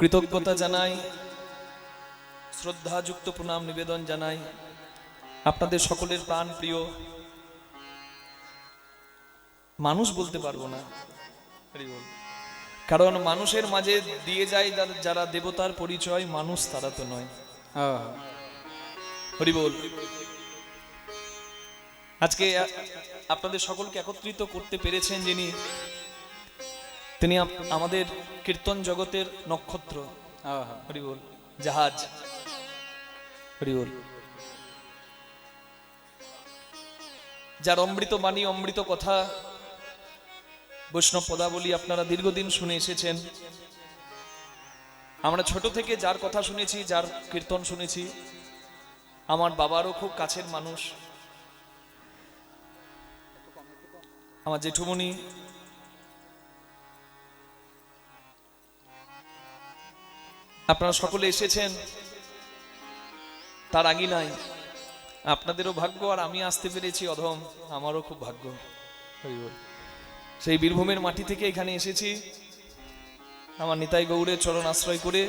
কৃতজ্ঞতা জানাই, শ্রদ্ধাযুক্ত প্রণাম নিবেদন জানাই আপনাদের সকলের প্রাণ প্রিয় মানুষ বলতে পারবো না, কারণ মানুষের মাঝে দিয়ে যায় যারা দেবতার পরিচয়, মানুষ তারা তো নয়। হরি বল। আজকে আপনাদের সকলকে একত্রিত করতে পেরেছেন যিনি, তিনি আমাদের কীর্তন জগতের নক্ষত্র। হরি বল। জাহাজ। হরি বল। যার অমৃত বাণী, অমৃত কথা, বৈষ্ণব পদাবলী আপনারা দীর্ঘদিন শুনে এসেছেন। আমরা ছোট থেকে যার কথা শুনেছি, যার কীর্তন শুনেছি, আমার বাবারও খুব কাছের মানুষ, আমার জেঠুমণি, আপনারা সকলে এসেছেন তার আগে নাই। আপনাদেরও ভাগ্য, আর আমি আসতে পেরেছি অধম, আমারও খুব ভাগ্য। সেই বীরভূমের মাটি থেকে এখানে এসেছি আমার নিতাই গৌড়ের চরণ আশ্রয় করে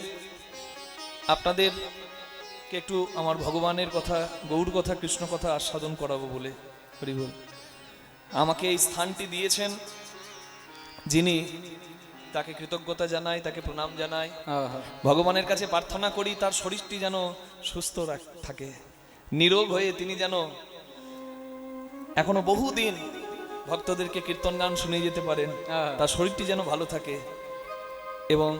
আপনাদেরকে একটু আমার ভগবানের কথা, গৌর কথা, কৃষ্ণ কথা আস্বাদন করাবো বলে। হরি বল। আমাকে এই স্থানটি দিয়েছেন যিনি, তাকে কৃতজ্ঞতা জানাই, তাকে প্রণাম জানাই। ভগবানের কাছে প্রার্থনা করি তার শরীরটি যেন সুস্থ থাকে, নীরোগ হয়ে তিনি যেন এখনো বহুদিন ভক্তদেরকে কীর্তন গান শুনিয়ে যেতে পারেন, তার শরীরটি যেন ভালো থাকে, এবং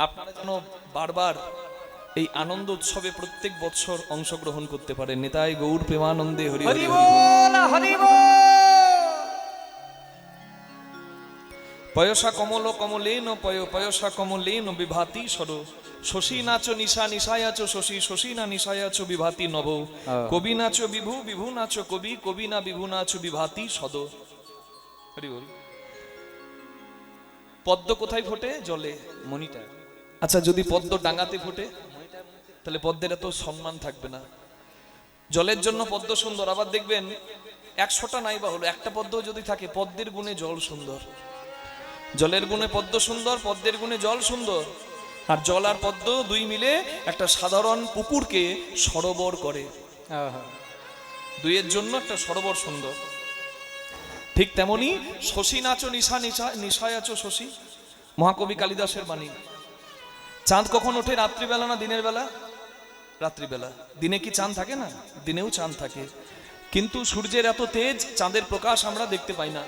আপনারা যেন বারবার এই আনন্দ উৎসবে প্রত্যেক বৎসর অংশগ্রহণ করতে পারেন। নিতাই গৌর প্রেমানন্দে হরি হরি বল। হরি বল। পয়সা কমল কমলেন পয়সা কমলেন বিভাতি সর, শশী নাচ নিশা নিশায়াচ শশী, শশী না নিশায়াচ বিভাতি নব, কবি নাচ বিভু, বিভু নাচ কবি, কবি না বিভু নাচ বিভাতি সদ। হরি বল। পদ্ম কোথায় ফোটে? জলে, মণিটা। আচ্ছা, যদি পদ্ম ডাঙাতে ফোটে তাহলে পদ্মের এত সম্মান থাকবে না। জলের জন্য পদ্ম সুন্দর, আবার দেখবেন 100টা নাই বা হলো একটা পদ্ম যদি থাকে, পদ্মের গুণে জল সুন্দর। জলের গুণে পদ্ম সুন্দর, পদ্মের গুণে জল সুন্দর। আর জল আর পদ্ম দুই মিলে একটা সাধারণ পুকুরকে সরোবর করে, দুইয়ের জন্য একটা সরোবর সুন্দর। ঠিক তেমনি শশী নাচো নিশা নিশা নিশায়াচো শশী, মহাকবি কালিদাসের বাণী। চাঁদ কখন ওঠে? রাত্রিবেলা না দিনের বেলা? রাত্রিবেলা। দিনে কি চাঁদ থাকে না? দিনেও চাঁদ থাকে, কিন্তু সূর্যের এত তেজ, চাঁদের প্রকাশ আমরা দেখতে পাই না।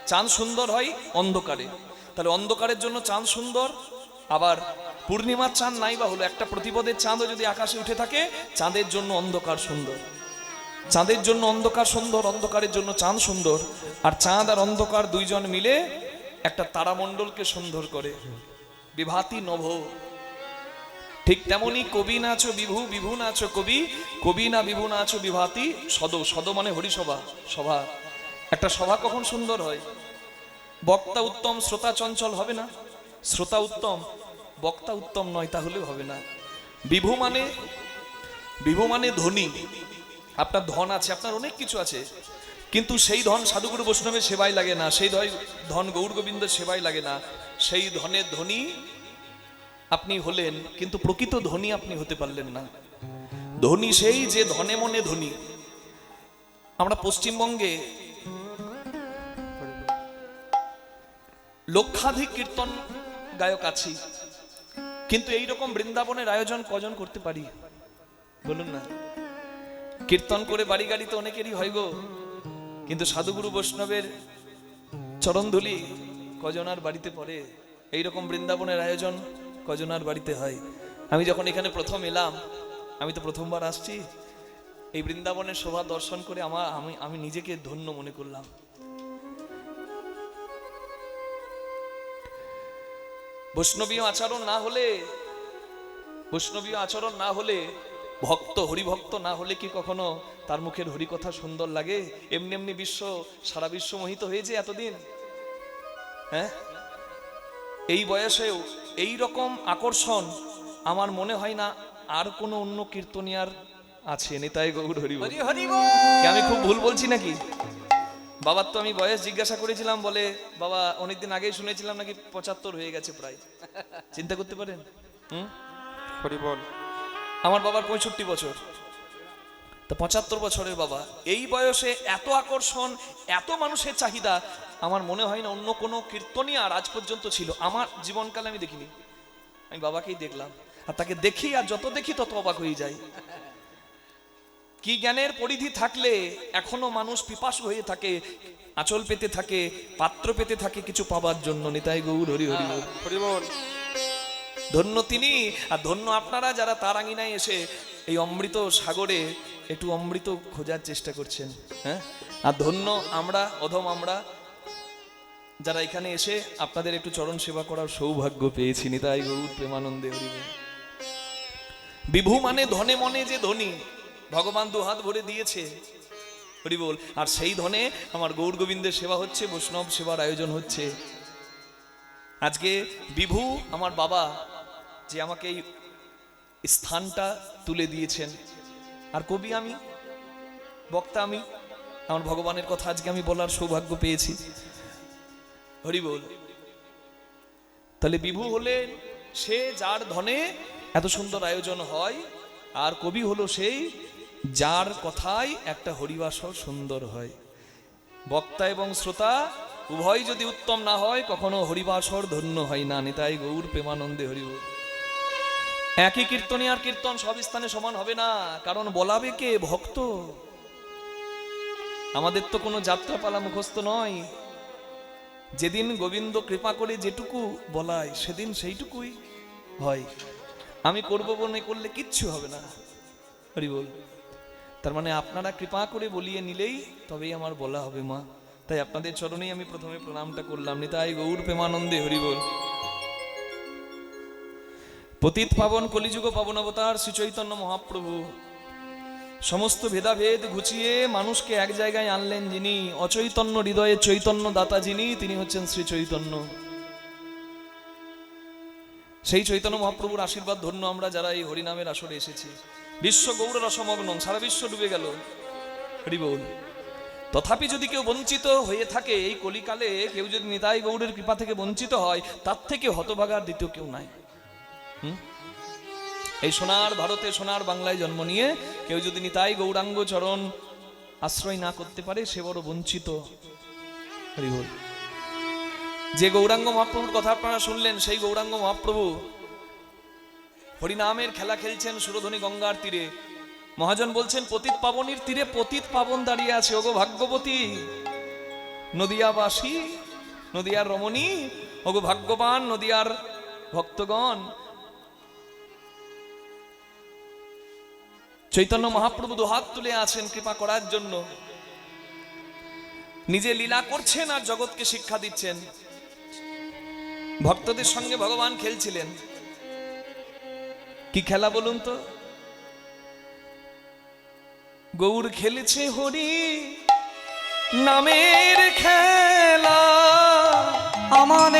চাঁদ সুন্দর হয় অন্ধকারে, তাহলে অন্ধকারের জন্য চাঁদ সুন্দর। আবার পূর্ণিমার চাঁদ নাই বা হলো একটা প্রতিপদের চাঁদও যদি আকাশে উঠে থাকে, চাঁদের জন্য অন্ধকার সুন্দর। চাঁদের জন্য অন্ধকার সুন্দর, অন্ধকারের জন্য চাঁদ সুন্দর। আর চাঁদ আর অন্ধকার দুইজন মিলে একটা তারামণ্ডলকে সুন্দর করে, বিভাতি নভ। ঠিক তেমনি কবি নাচো বিভু, বিভু নাচো কবি, কবি না বিভু নাচো বিভাতি সদ। সদ মানে হরিসভা, সভা। একটা সভা কখন সুন্দর হয়? বক্তা উত্তম, শ্রোতা চঞ্চল হবে না। শ্রোতা উত্তম, বক্তা উত্তম নয়, তাহলে হবে না। বিভু মানে ধনী। আপনার ধন আছে, আপনার অনেক কিছু আছে, কিন্তু সেই ধন সাধুগুরু বৈষ্ণবের সেবায় লাগে না, সেই ধন গৌর গোবিন্দের সেবায় লাগে না। সেই ধনের ধনী আপনি হলেন, কিন্তু প্রকৃত ধনী আপনি হতে পারলেন না। ধনী সেই যে ধনে মনে ধনী। আমরা পশ্চিমবঙ্গে লক্ষাধিক কীর্তন গায়ক আছি, কিন্তু এইরকম বৃন্দাবনের আয়োজন কজন করতে পারি বলুন না? কীর্তন করে বাড়ি গাড়ি তো অনেকেরই হয় গো, কিন্তু সাধুগুরু বৈষ্ণবের চরণধুলি কজনার বাড়িতে পড়ে? এইরকম বৃন্দাবনের আয়োজন কজনার বাড়িতে হয়? আমি যখন এখানে প্রথম এলাম, আমি তো প্রথমবার আসছি, এই বৃন্দাবনের শোভা দর্শন করে আমি নিজেকে ধন্য মনে করলাম। বৈষ্ণবীয় আচরণ না হলে, ভক্ত হরিভক্ত না হলে কি কখনো তার মুখের হরি কথা সুন্দর লাগে? এমনি এমনি সারা বিশ্ব মোহিত হয়েছে এতদিন। হ্যাঁ, এই বয়সেও এই রকম আকর্ষণ আমার মনে হয় না আর কোনো অন্য কীর্তনিয়ার আছে। নিতাই গৌর হরি বল। আমি খুব ভুল বলছি নাকি? বাবার তো আমি বয়স জিজ্ঞাসা করেছিলাম, বলে বাবা অনেকদিন আগেই শুনেছিলাম নাকি 75 হয়ে গেছে প্রায়। চিন্তা করতে পারেন, হরি বল। আমার বাবার 65 বছর, তো 75 বছরের বাবা, এই বয়সে এত আকর্ষণ, এত মানুষের চাহিদা, আমার মনে হয় না অন্য কোনো কীর্তনই আর আজ পর্যন্ত ছিল। আমার জীবনকালে আমি দেখিনি, আমি বাবাকেই দেখলাম, আর তাকে দেখি আর যত দেখি তত অবাক হয়ে যাই। কি জ্ঞানের পরিধি থাকলে এখনো মানুষ পিপাসু হয়ে থাকে, আঁচল পেতে থাকে, পাত্র পেতে থাকে কিছু পাবার জন্য। নিতাই গৌর হরি হরি বল। হরি বল। ধন্য তিনি, আর ধন্য আপনারা যারা তার আঙিনায় এসে এই অমৃত সাগরে একটু অমৃত খোঁজার চেষ্টা করছেন। হ্যাঁ, আর ধন্য আমরা, অধম আমরা যারা এখানে এসে আপনাদের একটু চরণ সেবা করার সৌভাগ্য পেয়েছি। নিতাই গৌর প্রেমানন্দে হরি বল। বিভু মানে ধনে মনে যে ধনী, ভগবান দুহাত ভরে দিয়েছে, হরি বল। আর সেই ধনে আমার গৌর গোবিন্দের সেবা হচ্ছে, বৈষ্ণব সেবার আয়োজন হচ্ছে। আজকে বিভু আমার বাবা যে আমাকে এই স্থানটা তুলে দিয়েছেন, আর কবি আমি, বক্তা আমি, আমার ভগবানের কথা আজকে আমি বলার সৌভাগ্য পেয়েছি, হরি বল। তাহলে বিভু হলেন সে যার ধনে এত সুন্দর আয়োজন হয়, আর কবি হলো সেই যার কথায় একটা হরিবাসর সুন্দর হয়। বক্তা এবং শ্রোতা উভয় যদি উত্তম না হয় কখনো হরিবাসর ধন্য হয় না। নিতাই গৌর প্রেমানন্দে হরি বল। একই কীর্তনী আর কীর্তন সব স্থানে সমান হবে না, কারণ বলাবে কে? ভক্ত। আমাদের তো কোনো যাত্রাপালা মুখস্থ নয়, যেদিন গোবিন্দ কৃপা করে যেটুকু বলায় সেদিন সেইটুকুই হয়। আমি করবো মনে করলে কিচ্ছু হবে না, হরি বল। তার মানে আপনারা কৃপা করে বলিয়ে নিলেই তবেই আমার বলা হবে মা। তাই আপনাদের চরণেই আমি প্রথমে প্রণামটা করলাম। নিতাই গৌর প্রেমানন্দে হরি বল। পতিত পাবন কলিযুগ পাবন অবতার শ্রী চৈতন্য মহাপ্রভু সমস্ত ভেদাভেদ ঘুচিয়ে মানুষকে এক জায়গায় আনলেন যিনি, অচৈতন্য হৃদয়ে চৈতন্য দাতা যিনি, তিনি হচ্ছেন শ্রী চৈতন্য। সেই চৈতন্য মহাপ্রভুর আশীর্বাদ ধন্য আমরা যারা এই হরিনামের আসরে এসেছি। বিশ্ব গৌর রসমগ্ন, সারা বিশ্ব ডুবে গেল, হরি বল। তথাপি যদি কেউ বঞ্চিত হয়ে থাকে এই কলিকালে, কেউ যদি নিতাই গৌরের কৃপা থেকে বঞ্চিত হয়, তার থেকে হতভাগার দ্বিতীয় কেউ নাই। এই সোনার ভারতে, সোনার বাংলায় জন্ম নিয়ে কেউ যদি নিতাই গৌরাঙ্গ চরণ আশ্রয় না করতে পারে, সে বড় বঞ্চিত, হরি বল। যে গৌরাঙ্গ মহাপ্রভুর কথা আপনারা শুনলেন, সেই গৌরাঙ্গ মহাপ্রভু হরিনামের খেলা খেলছেন সুরধনী গঙ্গার তীরে। মহাজন বলছেন পতিত পাবনীর তীরে পতিত পাবন দাঁড়িয়ে আছে। ওগো ভাগ্যবতী নদিয়াবাসী, নদিয়ার রমণী, ওগো ভাগ্যবান নদিয়ার ভক্তগণ, চৈতন্য মহাপ্রভু দুহাত তুলে আছেন কৃপা করার জন্য। নিজে লীলা করছেন আর জগৎকে শিক্ষা দিচ্ছেন। ভক্তদের সঙ্গে ভগবান খেলছিলেন। কি খেলা বলুন তো? গৌর খেলেছে হরি নামের খেলা, আমার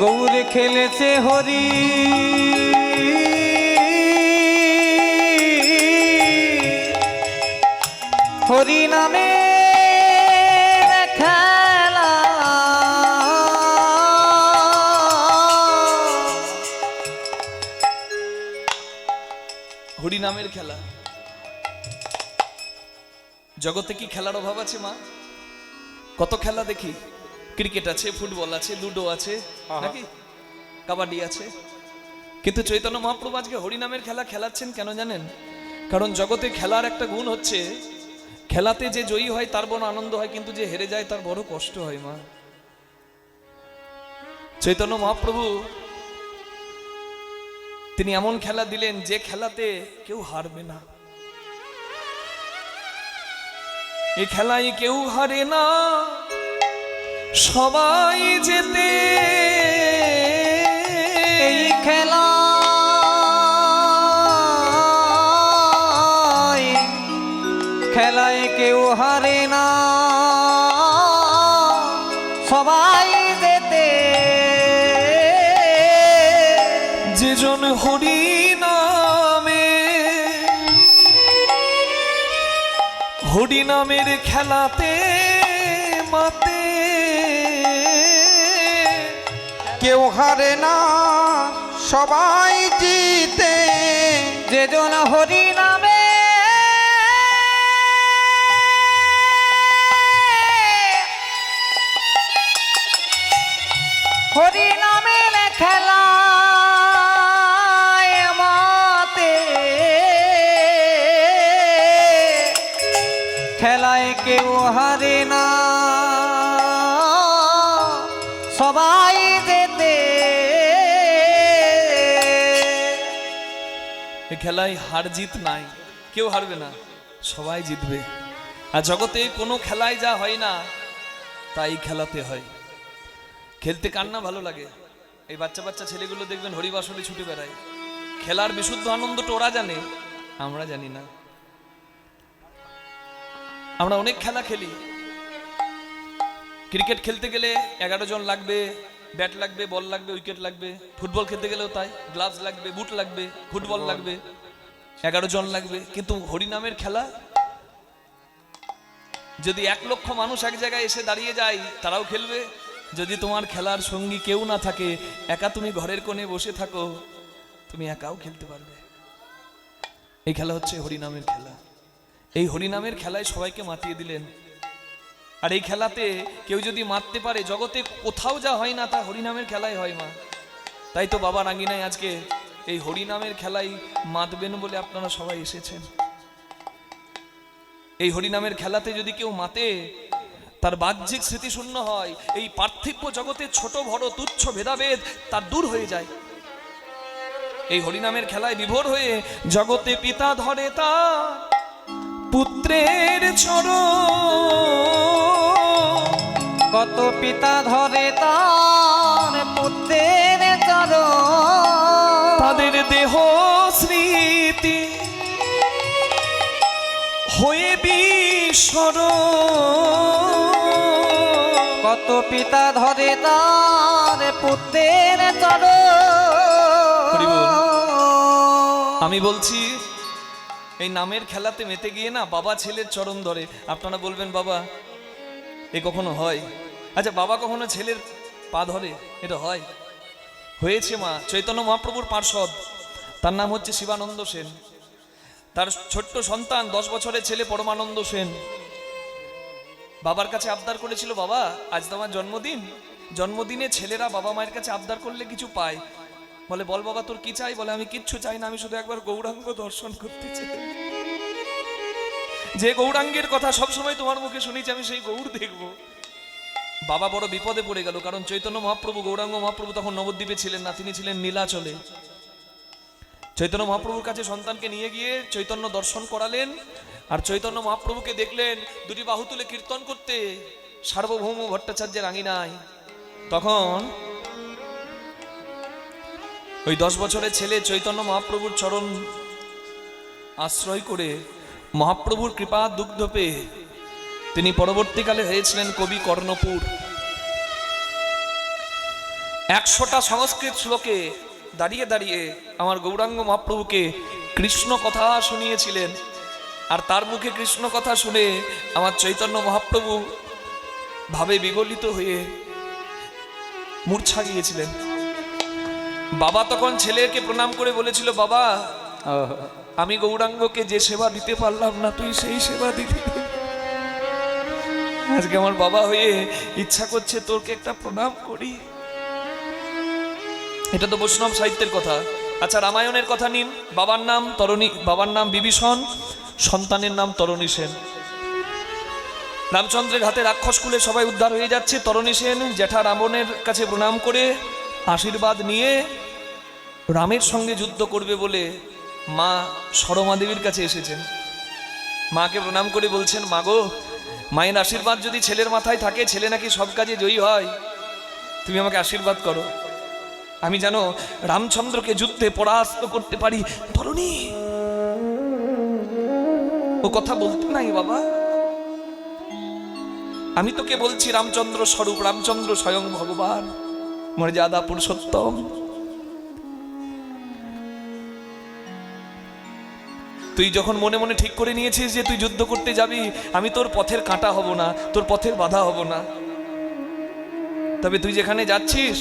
গৌর খেলেছে হরি হরি নামে খেলা। হরি নামের খেলা। জগতে কি খেলার অভাব আছে মা? কত খেলা দেখি, ক্রিকেট আছে, ফুটবল আছে, লুডো আছে, নাকি কাবাডি আছে, কিন্তু চৈতন্য মহাপ্রভু আজকে হরিনামের খেলা খেলাচ্ছেন কেন জানেন? কারণ জগতে খেলার একটা গুণ হচ্ছে, খেলাতে যে জয়ী হয় তার বড় আনন্দ হয়, কিন্তু যে হেরে যায় তার বড় কষ্ট হয় মা। চৈতন্য মহাপ্রভু তিনি এমন খেলা দিলেন যে খেলাতে কেউ হারবে না। এই খেলায় কেউ হারে না, সবাই যেতে। এই খেলা খেলায় কেউ হারে না, সবাই যেতে। যেজন হরি নামে, হরি নামের খেলাতে মাতে, কেউ হারে না সবাই জিতে, যেজন হরি নামে হরি নামে খেলা মাতে, খেলায় কেউ হারে না সবাই যেতে। এ খেলায় হার জিত নাই, কেউ হারবে না, সবাই জিতবে। আর জগতে কোনো খেলায় যা হয় না তাই খেলাতে হয়। খেলতে কার না ভালো লাগে? এই বাচ্চা বাচ্চা ছেলেগুলো দেখবেন হরিবাসরে ছুটে বেড়ায়। খেলার বিশুদ্ধ আনন্দটা ওরা জানে, আমরা জানি না। আমরা অনেক খেলা খেলি। ক্রিকেট খেলতে গেলে 11 জন লাগবে, ব্যাট লাগবে, বল লাগবে, উইকেট লাগবে। ফুটবল খেলতে গেলেও তাই, গ্লাভস লাগবে, বুট লাগবে, ফুটবল লাগবে, 11 জন লাগবে। কিন্তু হরিনামের খেলা যদি 1 লক্ষ মানুষ এক জায়গায় এসে দাঁড়িয়ে যায় তারাও খেলবে। যদি তোমার খেলার সঙ্গী কেউ না থাকে, একা তুমি ঘরের কোণে বসে থাকো, তুমি একাও খেলতে পারবে। এই খেলা হচ্ছে হরিনামের খেলা। এই হরিনামের খেলায় সবাইকে মাতিয়ে দিলেন। আর এই খেলাতে কেউ যদি মারতে পারে, জগতে কোথাও যা হয় না তা হরিনামের খেলায় হয় মা। তাই তো বাবা রাঙ্গিনায় আজকে এই হরিনামের খেলায় মাতবেন বলে আপনারা সবাই এসেছেন। এই হরিনামের খেলাতে যদি কেউ মাতে, তার বাহ্যিক স্মৃতি শূন্য হয়। এই পার্থিব জগতে ছোট বড় তুচ্ছ ভেদাভেদ তার দূর হয়ে যায়। এই হরিনামের খেলায় বিভোর হয়ে জগতে পিতা ধরে তার পুত্রের চরণ, কত পিতা ধরে তার পুত্রের চরণ, তাদের দেহ স্মৃতি হয়ে বিস্মরণ, কত পিতা ধরে তার পুত্রের চরণ। আমি বলছি এই নামের খেলাতে মেতে গিয়ে না বাবা ছেলের চরণ ধরে। আপনারা বলবেন বাবা এ কখনো হয়? আচ্ছা, বাবা কখনো ছেলের পা ধরে? এটা হয়? হয়েছে মা। চৈতন্য মহাপ্রভুর পার্ষদ, তার নাম হচ্ছে শিবানন্দ সেন। তার ছোট্ট সন্তান 10 বছরের ছেলে পরমানন্দ সেন বাবার কাছে আবদার করেছিল, বাবা আজ তোমার জন্মদিন, জন্মদিনে ছেলেরা বাবা মায়ের কাছে আবদার করলে কিছু পায়। বলে বল বাবা তোর কি চাই? বলে আমি কিচ্ছু চাই না, আমি শুধু একবার গৌরাঙ্গ দর্শন করতে চাই। যে গৌরাঙ্গের কথা সবসময় তোমার মুখে শুনেছি, আমি সেই গৌর দেখব। বাবা বড় বিপদে পড়ে গেল, কারণ চৈতন্য মহাপ্রভু, গৌরাঙ্গ মহাপ্রভু তখন নবদ্বীপে ছিলেন না, তিনি ছিলেন নীলাচলে। চৈতন্য মহাপ্রভুর কাছে সন্তানকে নিয়ে গিয়ে চৈতন্য দর্শন করালেন। আর চৈতন্য মহাপ্রভুকে দেখলেন দুটি বাহু তুলে কীর্তন করতে সার্বভৌম ভট্টাচার্যের আঙিনায়। তখন ওই 10 বছরের ছেলে চৈতন্য মহাপ্রভুর চরণ আশ্রয় করে মহাপ্রভুর কৃপা দুগ্ধ পেয়ে তিনি পরবর্তীকালে হয়েছিলেন কবি কর্ণপুর। 100টা সংস্কৃত শ্লোকে দাঁড়িয়ে দাঁড়িয়ে আমার গৌরাঙ্গ মহাপ্রভুকে কৃষ্ণ কথা শুনিয়েছিলেন। আর তার মুখে কৃষ্ণ কথা শুনে আমার চৈতন্য মহাপ্রভু ভাবে বিগলিত হয়ে মূর্ছা গিয়েছিলেন। বাবা তখন ছেলেকে প্রণাম করে বলেছিল, বাবা আমি গৌরাঙ্গকে যে সেবা দিতে পারলাম না, তুই সেই সেবা দিবি। আজকে আমার বাবা হয়ে ইচ্ছা করছে তোকে একটা প্রণাম করি। এটা তো বৈষ্ণব সাহিত্যের কথা। আচ্ছা, রামায়ণের কথা নিন। বাবার নাম তরণী, বাবার নাম বিভীষণ, সন্তানের নাম তরণী সেন। রামচন্দ্রের হাতে রাক্ষস কুলে সবাই উদ্ধার হয়ে যাচ্ছে। তরণী সেন জ্যাঠা রাবণের কাছে প্রণাম করে আশীর্বাদ নিয়ে রামের সঙ্গে যুদ্ধ করবে বলে মা সরমা দেবীর কাছে এসেছেন। মাকে প্রণাম করে বলছেন, মা গো, মায়ের আশীর্বাদ যদি ছেলের মাথায় থাকে, ছেলে নাকি সব কাজে জয়ী হয়, তুমি আমাকে আশীর্বাদ করো, আমি যেন রামচন্দ্রকে যুদ্ধে পরাস্ত করতে পারি। তরুণী ও কথা বলতে নাই বাবা, আমি তোকে বলছি রামচন্দ্র স্বরূপ, রামচন্দ্র স্বয়ং ভগবান, মর্যাদা পুরুষোত্তম। তুই যখন মনে মনে ঠিক করে নিয়েছিস যে তুই যুদ্ধ করতে যাবি, আমি তোর পথের কাঁটা হব না, তোর পথের বাধা হব না, তবে তুই যেখানে যাচ্ছিস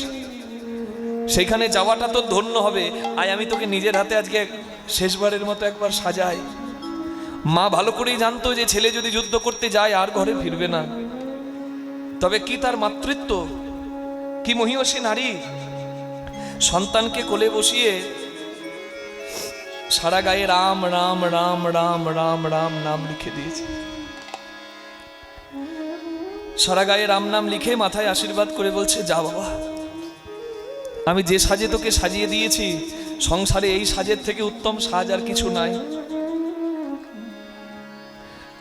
সেইখানে যাওয়াটা তোর ধন্য হবে। আয় আমি তোকে নিজের হাতে আজকে শেষবারের মতো একবার সাজাই। মা ভালো করেই জানতো যে ছেলে যদি যুদ্ধ করতে যায় আর ঘরে ফিরবে না, তবে কি তার মাতৃত্ব, কি মহিয়সী নারী, সন্তানকে কোলে বসিয়ে সারা গায়ে রাম রাম রাম রাম রাম রাম নাম লিখে দিয়েছে। সারা গায়ে রাম নাম লিখে মাথায় আশীর্বাদ করে বলছে, যা বাবা, আমি যে সাজে তোকে সাজিয়ে দিয়েছি, সংসারে এই সাজের থেকে উত্তম সাজ আর কিছু নাই।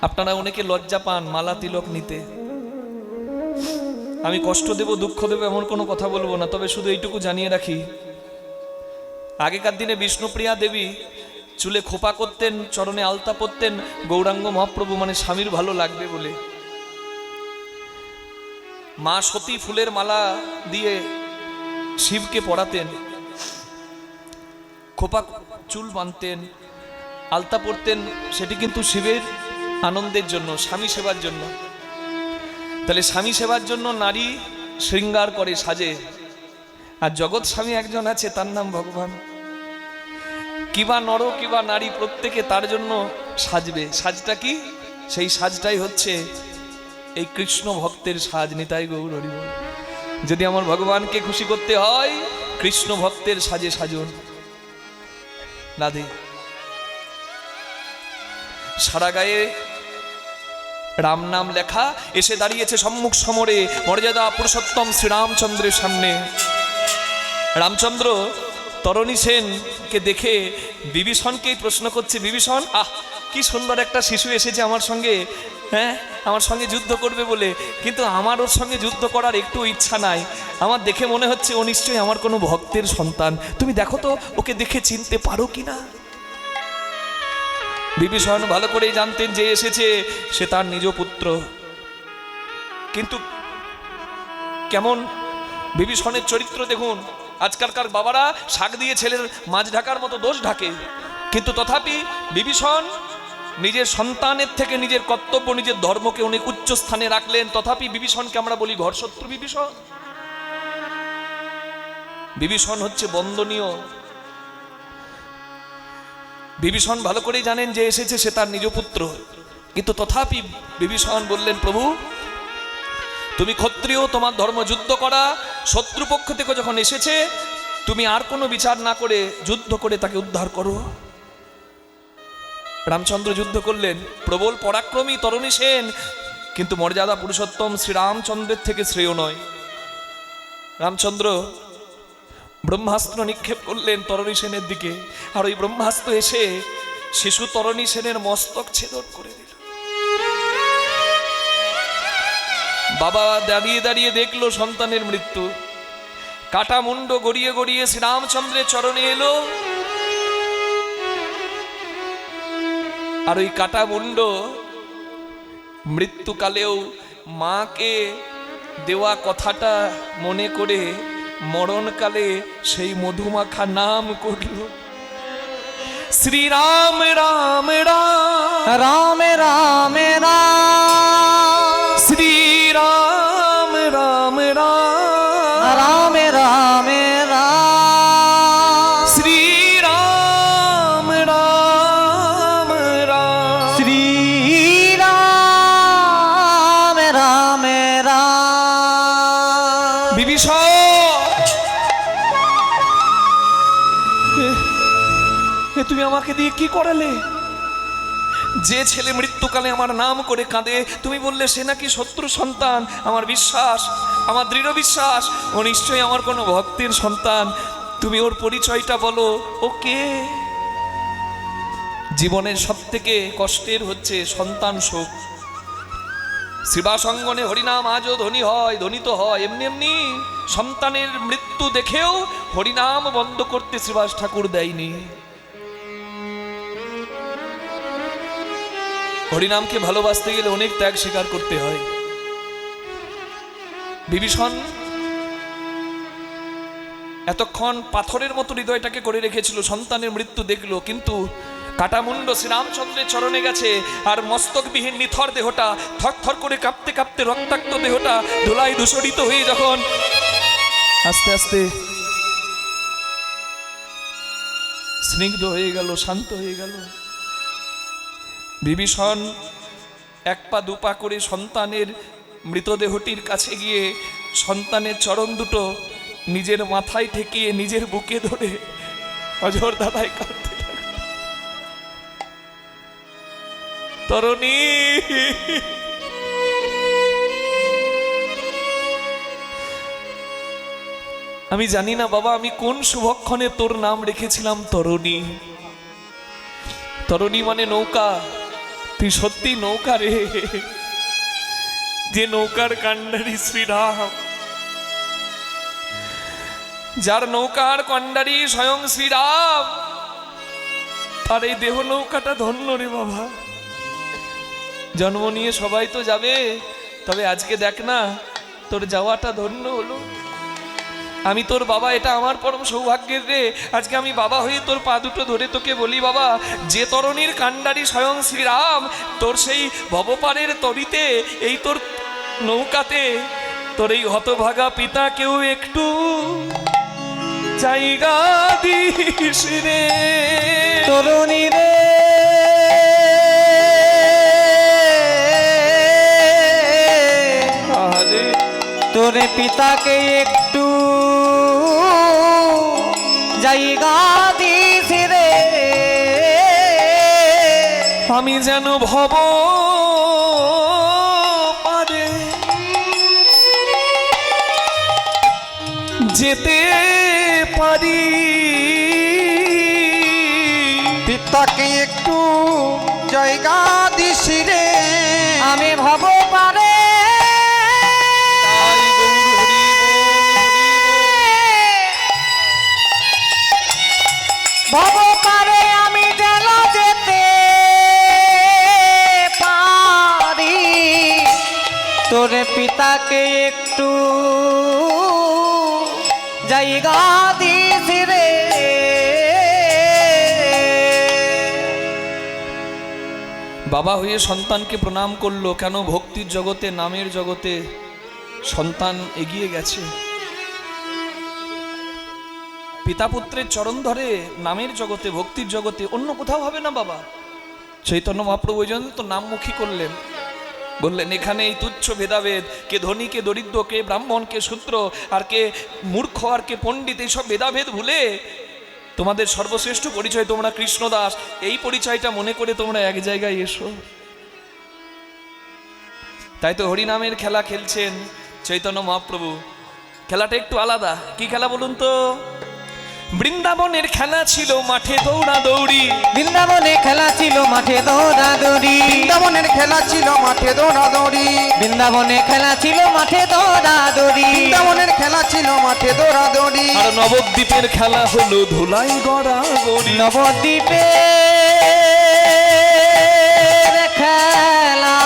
আপনারা অনেকে লজ্জা পান মালা তিলক নিতে, আমি কষ্ট দেব দুঃখ দেব এমন কোনো কথা বলবো না, তবে শুধু এইটুকু জানিয়ে রাখি, আগেকার দিনে বিষ্ণুপ্রিয়া দেবী চুলে খোপা করতেন, চরণে আলতা পরতেন গৌরাঙ্গ মহাপ্রভু মানে স্বামীর ভালো লাগবে বলে। মা সতী ফুলের মালা দিয়ে শিবকে পরাতেন, খোপা চুল বাঁধতেন, আলতা পরতেন, সেটি কিন্তু শিবের আনন্দের জন্য, স্বামী সেবার জন্য। তাহলে স্বামী সেবার জন্য নারী শৃঙ্গার করে, সাজে, আর জগৎ স্বামী একজন আছে, তার নাম ভগবান। কিবা নর কিবা নারী প্রত্যেকে তার জন্য সাজবে। সাজটা কি? সেই সাজটাই হচ্ছে এই কৃষ্ণ ভক্তের সাজ। নিতাই গৌর হরি বল। যদি আমার ভগবানকে খুশি করতে হয়, কৃষ্ণ ভক্তের সাজে সাজুন। রাধে। সারা গায়ে রাম নাম লেখা এসে দাঁড়িয়েছে সম্মুখ সমরে মর্যাদা পুরুষোত্তম শ্রীরামচন্দ্রের সামনে। রামচন্দ্র তরণী সেনকে দেখে বিভীষণকেই প্রশ্ন করছে, বিভীষণ, আহ কি সুন্দর একটা শিশু এসেছে আমার সঙ্গে, হ্যাঁ আমার সঙ্গে যুদ্ধ করবে বলে, কিন্তু আমার ওর সঙ্গে যুদ্ধ করার একটু ইচ্ছা নাই। আমার দেখে মনে হচ্ছে ও নিশ্চয়ই আমার কোনো ভক্তের সন্তান, তুমি দেখো তো ওকে দেখে চিনতে পারো কিনা। বিভীষণ ভালো করেই জানতেন যে এসেছে সে তার নিজ পুত্র, কিন্তু কেমন বিভীষণের চরিত্র দেখুন। আজকালকার বাবারা শাক দিয়ে ছেলের মাছ ঢাকার মতো দোষ ঢাকে, কিন্তু তথাপি বিভীষণ নিজের সন্তানের থেকে নিজের কর্তব্য, নিজের ধর্মকে অনেক উচ্চ স্থানে রাখলেন। তথাপি বিভীষণকে আমরা বলি ঘরশত্রু বিভীষণ। বিভীষণ হচ্ছে বন্দনীয়। বিভীষণ ভালো করেই জানেন যে এসেছে সে তার নিজ পুত্র, কিন্তু তথাপি বিভীষণ বললেন, প্রভু তুমি ক্ষত্রিয়, তোমার ধর্ম যুদ্ধ করা, শত্রুপক্ষ থেকে যখন এসেছে তুমি আর কোনো বিচার না করে যুদ্ধ করে তাকে উদ্ধার করো। রামচন্দ্র যুদ্ধ করলেন, প্রবল পরাক্রমী তরণী সেন, কিন্তু মর্যাদা পুরুষোত্তম শ্রীরামচন্দ্রের থেকে শ্রেয় নয়। রামচন্দ্র ব্রহ্মাস্ত্র নিক্ষেপ করলেন তরণী সেনের দিকে, আর ওই ব্রহ্মাস্ত্র এসে শিশু তরণী সেনের মস্তক ছেদন করে দিল। বাবা দাঁড়িয়ে দাঁড়িয়ে দেখলো সন্তানের মৃত্যু, কাটা মুন্ড গড়িয়ে গড়িয়ে শ্রীরামচন্দ্রের চরণে এলো, আর ওই কাটা মুন্ড মৃত্যুকালেও মাকে দেওয়া কথাটা মনে করে মরণকালে সেই মধুমাখা নাম করল, শ্রীরাম রাম রাম রাম রাম রাম, শ্রীরাম রাম রাম রাম রাম রাম, শ্রীরাম রাম রাম, শ্রীরাম রাম রাম। বিভীষণ তুমি আমাকে দিয়ে কি করালে? যে ছেলে মৃত্যুকালে আমার নাম করে কাঁদে, তুমি বললে সে নাকি শত্রু সন্তান। আমার বিশ্বাস, আমার দৃঢ় বিশ্বাস ও নিশ্চয়ই আমার কোনো ভক্তের সন্তান। তুমি ওর পরিচয়টা বলো, ও কে? জীবনের সব থেকে কষ্টের হচ্ছে সন্তান শোক। শ্রীবাসঙ্গনে হরিনাম আজও ধ্বনি হয়, ধ্বনিত হয়, এমনি এমনি সন্তানের মৃত্যু দেখেও হরিনাম বন্ধ করতে শ্রীবাস ঠাকুর দেয়নি। হরিনামকে ভালোবাসতে গেলে অনেক ত্যাগ স্বীকার করতে হয়। বিভীষণ এতক্ষণ পাথরের মতো হৃদয়টাকে করে রেখেছিল, সন্তানের মৃত্যু দেখলো, কিন্তু কাটামুন্ড শ্রীরামচন্দ্রের চরণে গেছে, আর মস্তকবিহীন নিথর দেহটা থরথর করে কাঁপতে কাঁপতে রক্তাক্ত দেহটা ধুলায় দূষরিত হয়ে যখন আস্তে আস্তে স্নিগ্ধ হয়ে গেল, শান্ত হয়ে গেল, বিভীষণ এক পা দুপা করে সন্তানের মৃতদেহটির কাছে গিয়ে সন্তানের চরণ দুটো নিজের মাথায় ঠেকিয়ে নিজের বুকে ধরে অঝোর দাদায় কাঁদতে লাগলো। তরুণী, আমি জানি না বাবা আমি কোন শুভক্ষণে তোর নাম রেখেছিলাম তরুণী। তরুণী মানে নৌকা, তুই সত্যি নৌকা রে, যে নৌকার কান্ডারি শ্রীরাম, যার নৌকার কান্ডারি স্বয়ং শ্রীরাম, তার এই দেহ নৌকাটা ধন্য রে বাবা। জন্ম নিয়ে সবাই তো যাবে, তবে আজকে দেখ না তোর যাওয়াটা ধন্য হলো। আমি তোর বাবা, এটা আমার পরম সৌভাগ্যের রে। আজকে আমি বাবা হয়ে তোর পা দুটো ধরে তোকে বলি বাবা, যে তরণীর কান্ডারি স্বয়ং শ্রীরাম, তোর সেই ভবপারের তরিতে, এই তোর নৌকাতে তোর এই হতভাগা পিতা কেউ একটু জায়গা দিস রে তরুণী রে। আরে তোরে পিতাকে একটু জায়গা দিস রে। আমি যেন ভব পারে যেতে পারি, পিতাকে একটু জায়গা দিস রে। আমি ভাব পারে ভব পারে আমি যেন যেতে পারি। তোরে পিতাকে একটু জায়গা দিস রে। বাবা হয়ে সন্তানকে প্রণাম করলো কেন? ভক্তির জগতে, নামের জগতে সন্তান এগিয়ে গেছে। পিতা পুত্রের চরণ ধরে নামের জগতে, ভক্তির জগতে, অন্য কোথাও হবে না বাবা। চৈতন্য মহাপ্রভু ওই জন্য তো নামমুখী করলেন, বললেন এখানে এই তুচ্ছ ভেদাভেদ, কে ধনী কে দরিদ্র, কে ব্রাহ্মণ কে শূদ্র, আর কে মূর্খ আর কে পণ্ডিত, এইসব ভেদাভেদ ভুলে তোমাদের সর্বশ্রেষ্ঠ পরিচয় তোমরা কৃষ্ণদাস, এই পরিচয়টা মনে করে তোমরা এক জায়গায় এসো। তাই তো হরিনামের খেলা খেলছেন চৈতন্য মহাপ্রভু। খেলাটা একটু আলাদা। কি খেলা বলুন তো? বৃন্দাবনের খেলা ছিল মাঠে দৌড়া দৌড়ি, বৃন্দাবনে খেলা ছিল মাঠে দৌড়াদৌড়ি, বৃন্দাবনের খেলা ছিল মাঠে দৌড়াদৌড়ি, বৃন্দাবনে খেলা ছিল মাঠে দৌড়াদৌড়ি, বৃন্দাবনের খেলা ছিল মাঠে দৌড়াদৌড়ি। আর নবদ্বীপের খেলা হলো ধুলাই গড়াগড়ি। নবদ্বীপের খেলা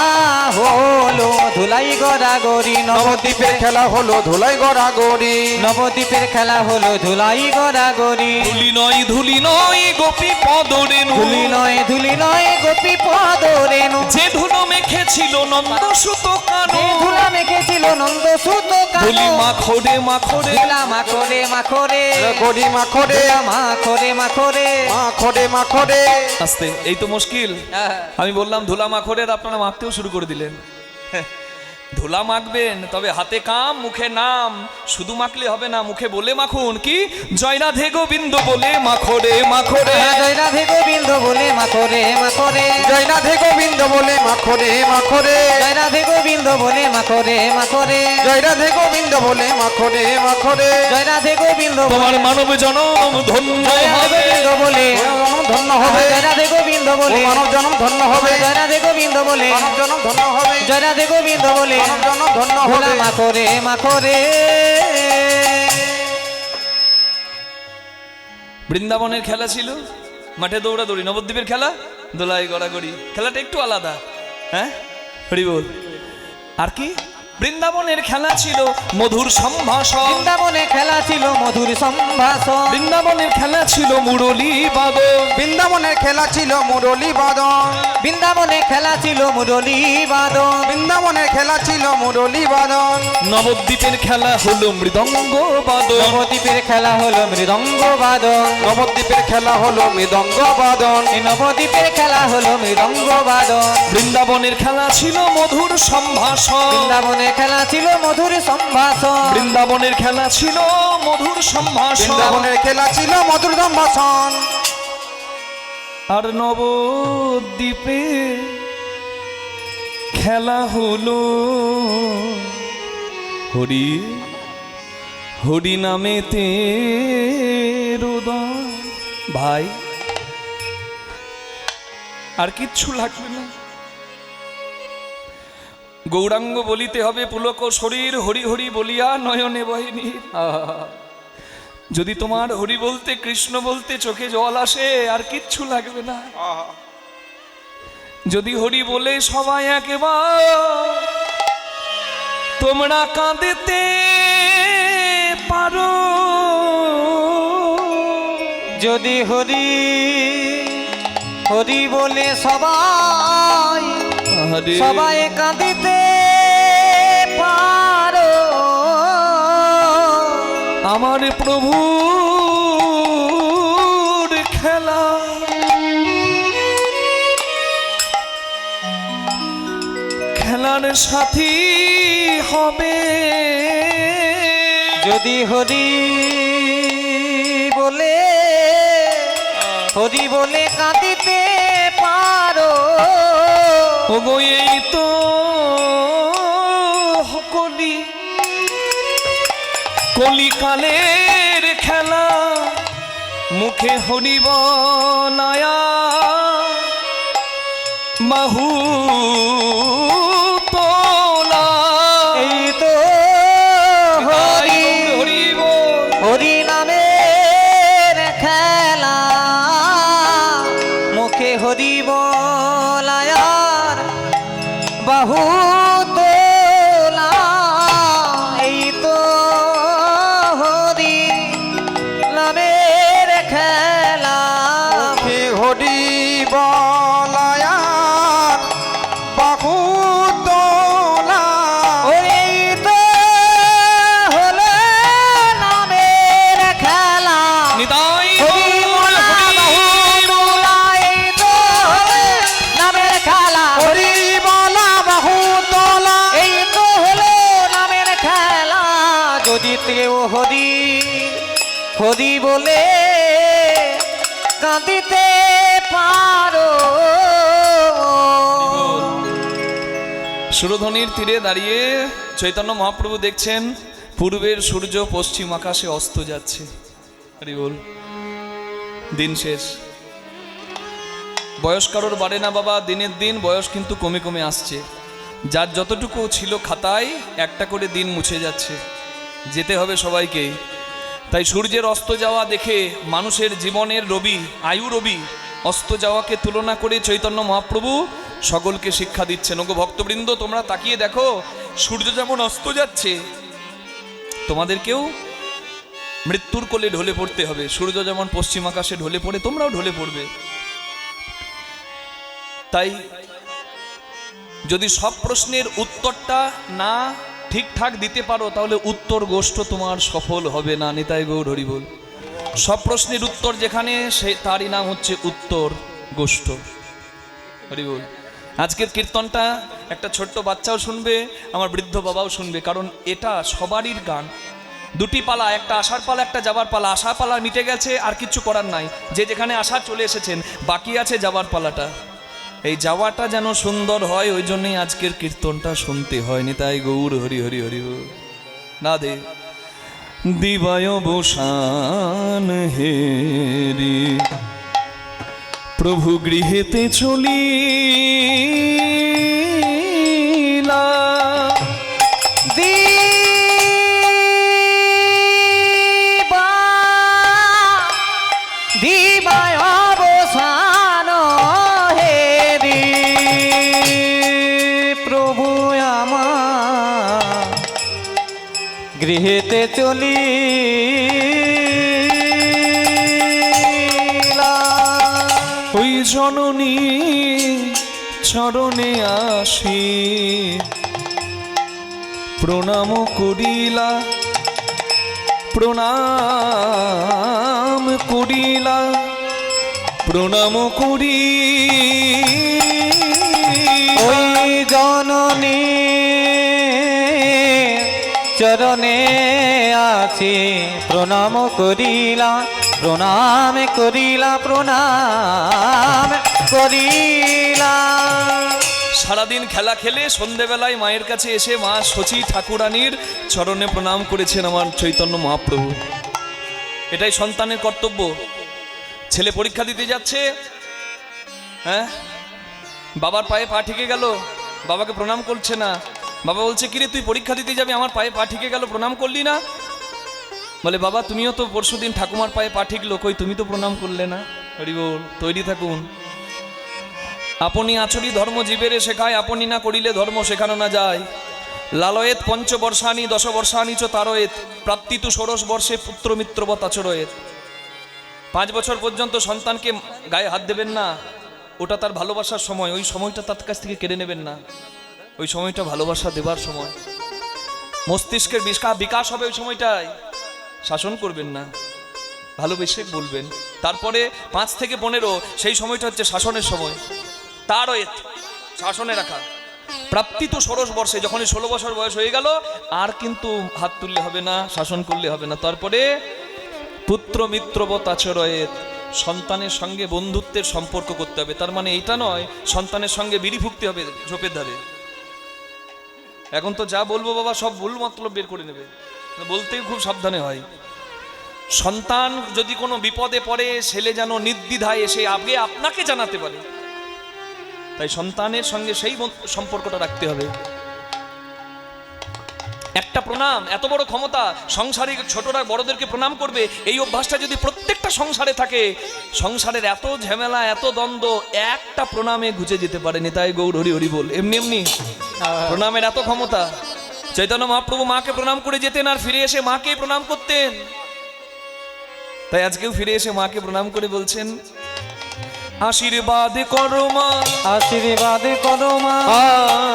হলো ধুলাই গড়াগড়ি, নবদ্বীপের খেলা হলো ধুলাই গড়াগড়ি, নবদ্বীপের খেলা হলো ধুলাই গড়াগড়ি। ধুলি নয় ধুলি নয় গোপী পদরেণু, ধুলি নয় ধুলি নয় গোপী পদ রেণু, যে ধুলো মেখেছিল নন্দ সুত কানো, যে ধুলা মেখেছিল নন্দ সুত ধুলি কানো, মাখরে মাখরে, ধুলা মাখরে মাখরে, গড়ি মাখরে মাখরে মাখরে। মাখরে মাখরে। আস্তে, এই তো মুশকিল। আমি বললাম ধুলা মাখরের, আপনারা মাখতেও শুরু করে দিলেন। ধুলা মাখবেন তবে হাতে কাম মুখে নাম, শুধু মাখলে হবে না, মুখে বলে মাখুন কি জয় রাধে গোবিন্দ বলে মাখরে মাখরে, জয় রাধে গোবিন্দ বলে মাখরে মাখরে, জয় রাধে গোবিন্দ বলে মাখরে মাখরে, জয় রাধে গোবিন্দ বলে মাখরে মাখরে, জয় রাধে গোবিন্দ বলে মাখরে মাখরে। জয় রাধে গোবিন্দ তোমার মানব জনম ধন্য হবে, গোবিন্দ বলে ধন্য হবে, জয় রাধে গোবিন্দ বলে মানব জনম ধন্য হবে, জয় রাধে গোবিন্দ বলে মানব জনম ধন্য হবে, জয় রাধে গোবিন্দ বলে মানব জনম ধন্য ভোলা হবে। মাখরে মাখরে। বৃন্দাবনের খেলা ছিল মাঠে দৌড়াদৌড়ি, নবদ্বীপের খেলা দোলাই গড়াগড়ি। খেলাটা একটু আলাদা, হ্যাঁ হরি বল। আর কি বৃন্দাবনের খেলা ছিল মধুর সম্ভাষণ, বৃন্দাবনে খেলা ছিল মধুর সম্ভাষণ, বৃন্দাবনের খেলা ছিল মুরলী বাদন, বৃন্দাবনের খেলা ছিল মুরলী বাদন, বৃন্দাবনে খেলা ছিল মুরলী বাদন, বৃন্দাবনের খেলা ছিল মুরলী বাদন, নবদ্বীপের খেলা হলো মৃদঙ্গ বাদন, নবদ্বীপের খেলা হলো মৃদঙ্গ বাদন, নবদ্বীপের খেলা হলো মৃদঙ্গ বাদন, এই নবদ্বীপের খেলা হলো মৃদঙ্গ বাদন, বৃন্দাবনের খেলা ছিল মধুর সম্ভাষণ, বৃন্দাবনে খেলা ছিল মধুর সম্ভাষণ, বৃন্দাবনের খেলা ছিল মধুর সম্ভাষণ, বৃন্দাবনের খেলা ছিল মধুর সম্ভাষণ, আর নবদ্বীপে খেলা হলো হরি হরি নামেতে রোদন। ভাই আর কিচ্ছু লাগবে না, গৌরাঙ্গ বলিতে হবে পুলক শরীর হরি হরি বলিয়া নয়নে বহিনী। যদি তোমার হরি বলতে কৃষ্ণ বলতে চোখে জল আসে আর কিচ্ছু লাগবে না। যদি হরি বলে সবাই একবার তোমরা কাঁদতে পারো, যদি হরি হরি বলে সবাই আরে সবাই কাঁদিতে পারো, আমার প্রভুর খেলা খেলার সাথী হবে। যদি হরি বলে কাঁদিতে পারো, ওগো এই তো কলিকালের খেলা, মুখে হরি বলায়া বাহু তোলা। এই তো হরি হরি বল। হরি নামের খেলা, মুখে হরি বলায়ার বাহু তোলা। এই তো হরি নামের খেলা, হে হরি বলায়ার বাহু তোলা, এই তো হলো নামের খেলা। নিতাই হরি বল, বলা বাহু তোলা, এই তো হলো নামের খেলা। হরি বলা বাহু তোলা, এই তো হলো নামের খেলা। যদি কেউ হরি হরি বলে কাঁদিতে পারো, সুরধ্বনির তীরে দাঁড়িয়ে চৈতন্য মহাপ্রভু দেখছেন পূর্বের সূর্য পশ্চিম আকাশে অস্ত যাচ্ছে। হরি বল। দিন শেষ, বয়স কারোর বাড়ে না বাবা, দিনের দিন বয়স কিন্তু কমে কমে আসছে। যার যতটুকু ছিল খাতায় একটা করে দিন মুছে যাচ্ছে, যেতে হবে সবাইকে। তাই সূর্যের অস্ত যাওয়া দেখে মানুষের জীবনের রবি, আয়ু রবি অস্ত যাওয়াকে তুলনা করে চৈতন্য মহাপ্রভু সকলকে শিক্ষা দিচ্ছেন। ওগো ভক্তবৃন্দ, তোমরা তাকিয়ে দেখো, সূর্য যেমন অস্ত যাচ্ছে তোমাদেরকেও মৃত্যুর কোলে ঢলে পড়তে হবে। সূর্য যেমন পশ্চিম আকাশে ঢলে পড়ে, তোমরাও ঢলে পড়বে। তাই যদি সব প্রশ্নের উত্তরটা না ঠিকঠাক দিতে পারো তাহলে উত্তর গোষ্ঠ তোমার সফল হবে না। নিতাই গৌর হরি বল। সব প্রশ্নের উত্তর যেখানে, সে তারই নাম হচ্ছে উত্তর গোষ্ঠ। হরি বল। আজকের কীর্তনটা একটা ছোট্ট বাচ্চাও শুনবে, আমার বৃদ্ধ বাবাও শুনবে, কারণ এটা সবারই গান। দুটি পালা, একটা আসার পালা একটা যাবার পালা। আসার পালা মিটে গেছে, আর কিছু করার নাই, যে যেখানে আসা চলে এসেছেন, বাকি আছে যাবার পালাটা। এই যাওয়াটা যেন সুন্দর হয়, ওই জন্যই আজকের কীর্তনটা শুনতে হয়। নিতাই গৌর হরি হরি হরি বল। না দে দিবায় বসান হেরি প্রভু গৃহেতে চলিলা, দিবায় অবসান হেরি প্রভু আমার গৃহেতে চলি ওই জননী চরণে আসি প্রণাম করিলা, প্রণাম করিলা, প্রণাম করি ওই জননী চরণে আছি প্রণাম করিলা, প্রণাম করিলা, প্রণাম করিলা। সারাদিন খেলা খেলে সন্ধেবেলায় মায়ের কাছে এসে মা শচী ঠাকুরানীর চরণে প্রণাম করেছেন আমার চৈতন্য মহাপ্রভু। এটাই সন্তানের কর্তব্য। ছেলে পরীক্ষা দিতে যাচ্ছে, হ্যাঁ, বাবার পায়ে পা ঠেকে গেল, বাবাকে প্রণাম করছে না। বাবা বলছে, কিরে তুই পরীক্ষা দিতে যাবি, আমার পায়ে পা ঠেকে গেল, প্রণাম করলি না? বলে, বাবা তুমিও তো পরশুদিন ঠাকুমার পায়ে পা ঠিকলো, কই তুমি তো প্রণাম করলে না। হরি বল, তৈরি থাকুন। আপনি আচরি ধর্ম জীবেরে শেখায়, আপনি না করিলে ধর্ম শেখানো না যায়। লালয়েত পঞ্চবর্ষানি দশবর্ষানি চ তারয়েত প্রাপ্তি তু ষোড়শ বর্ষে পুত্র মিত্রবৎ আচরয়েত। 5 বছর পর্যন্ত সন্তানকে গায়ে হাত দেবেন না, ওটা তার ভালোবাসার সময়, ওই সময়টা তার কাছ থেকে কেড়ে নেবেন না, ওই সময়টা ভালোবাসা দেবার সময়। মস্তিষ্কের বিকাশ হবে ওই সময়টায়, শাসন করবেন না, ভালোবেসে বলবেন। তারপরে 5 থেকে 15 সেই সময়টা হচ্ছে শাসনের সময়, তার শাসনে রাখা। প্রাপ্তি তো ষোড়শ বর্ষে, যখনই 16 বছর বয়স হয়ে গেল আর কিন্তু হাত তুললে হবে না, শাসন করলে হবে না। তারপরে পুত্র মিত্রবৎ আচরয়েত, সন্তানের সঙ্গে বন্ধুত্বের সম্পর্ক করতে হবে। তার মানে এইটা নয় সন্তানের সঙ্গে বিড়ি ফুঁকতে হবে ঝোপের ধারে। এখন তো যা বলবো বাবা সব ভুল মতলব বের করে নেবে, বলতেই খুব সাবধানে হয়। সন্তান যদি কোনো বিপদে পড়ে, ছেলে যেন নির্দ্বিধায় এসে আগে আপনাকে জানাতে পারে, তাই সন্তানের সঙ্গে সেই সম্পর্কটা রাখতে হবে। একটা প্রণাম এত বড় ক্ষমতা, সংসারে ছোটরা বড়দেরকে প্রণাম করবে, এই অভ্যাসটা যদি প্রত্যেকটা সংসারে থাকে, সংসারের এত ঝামেলা এত দ্বন্দ্ব একটা প্রণামে ঘুচে যেতে পারে। নিতাই গৌর হরি হরি বল। এমনি এমনি প্রণামের এত ক্ষমতা। চৈতন্য মহাপ্রভু মাকে প্রণাম করে যেতেন আর ফিরে এসে মাকে প্রণাম করতেন। তাই আজকেও ফিরে এসে মাকে প্রণাম করে বলছেন, আশীর্বাদ করো মা, আশীর্বাদ করো মা,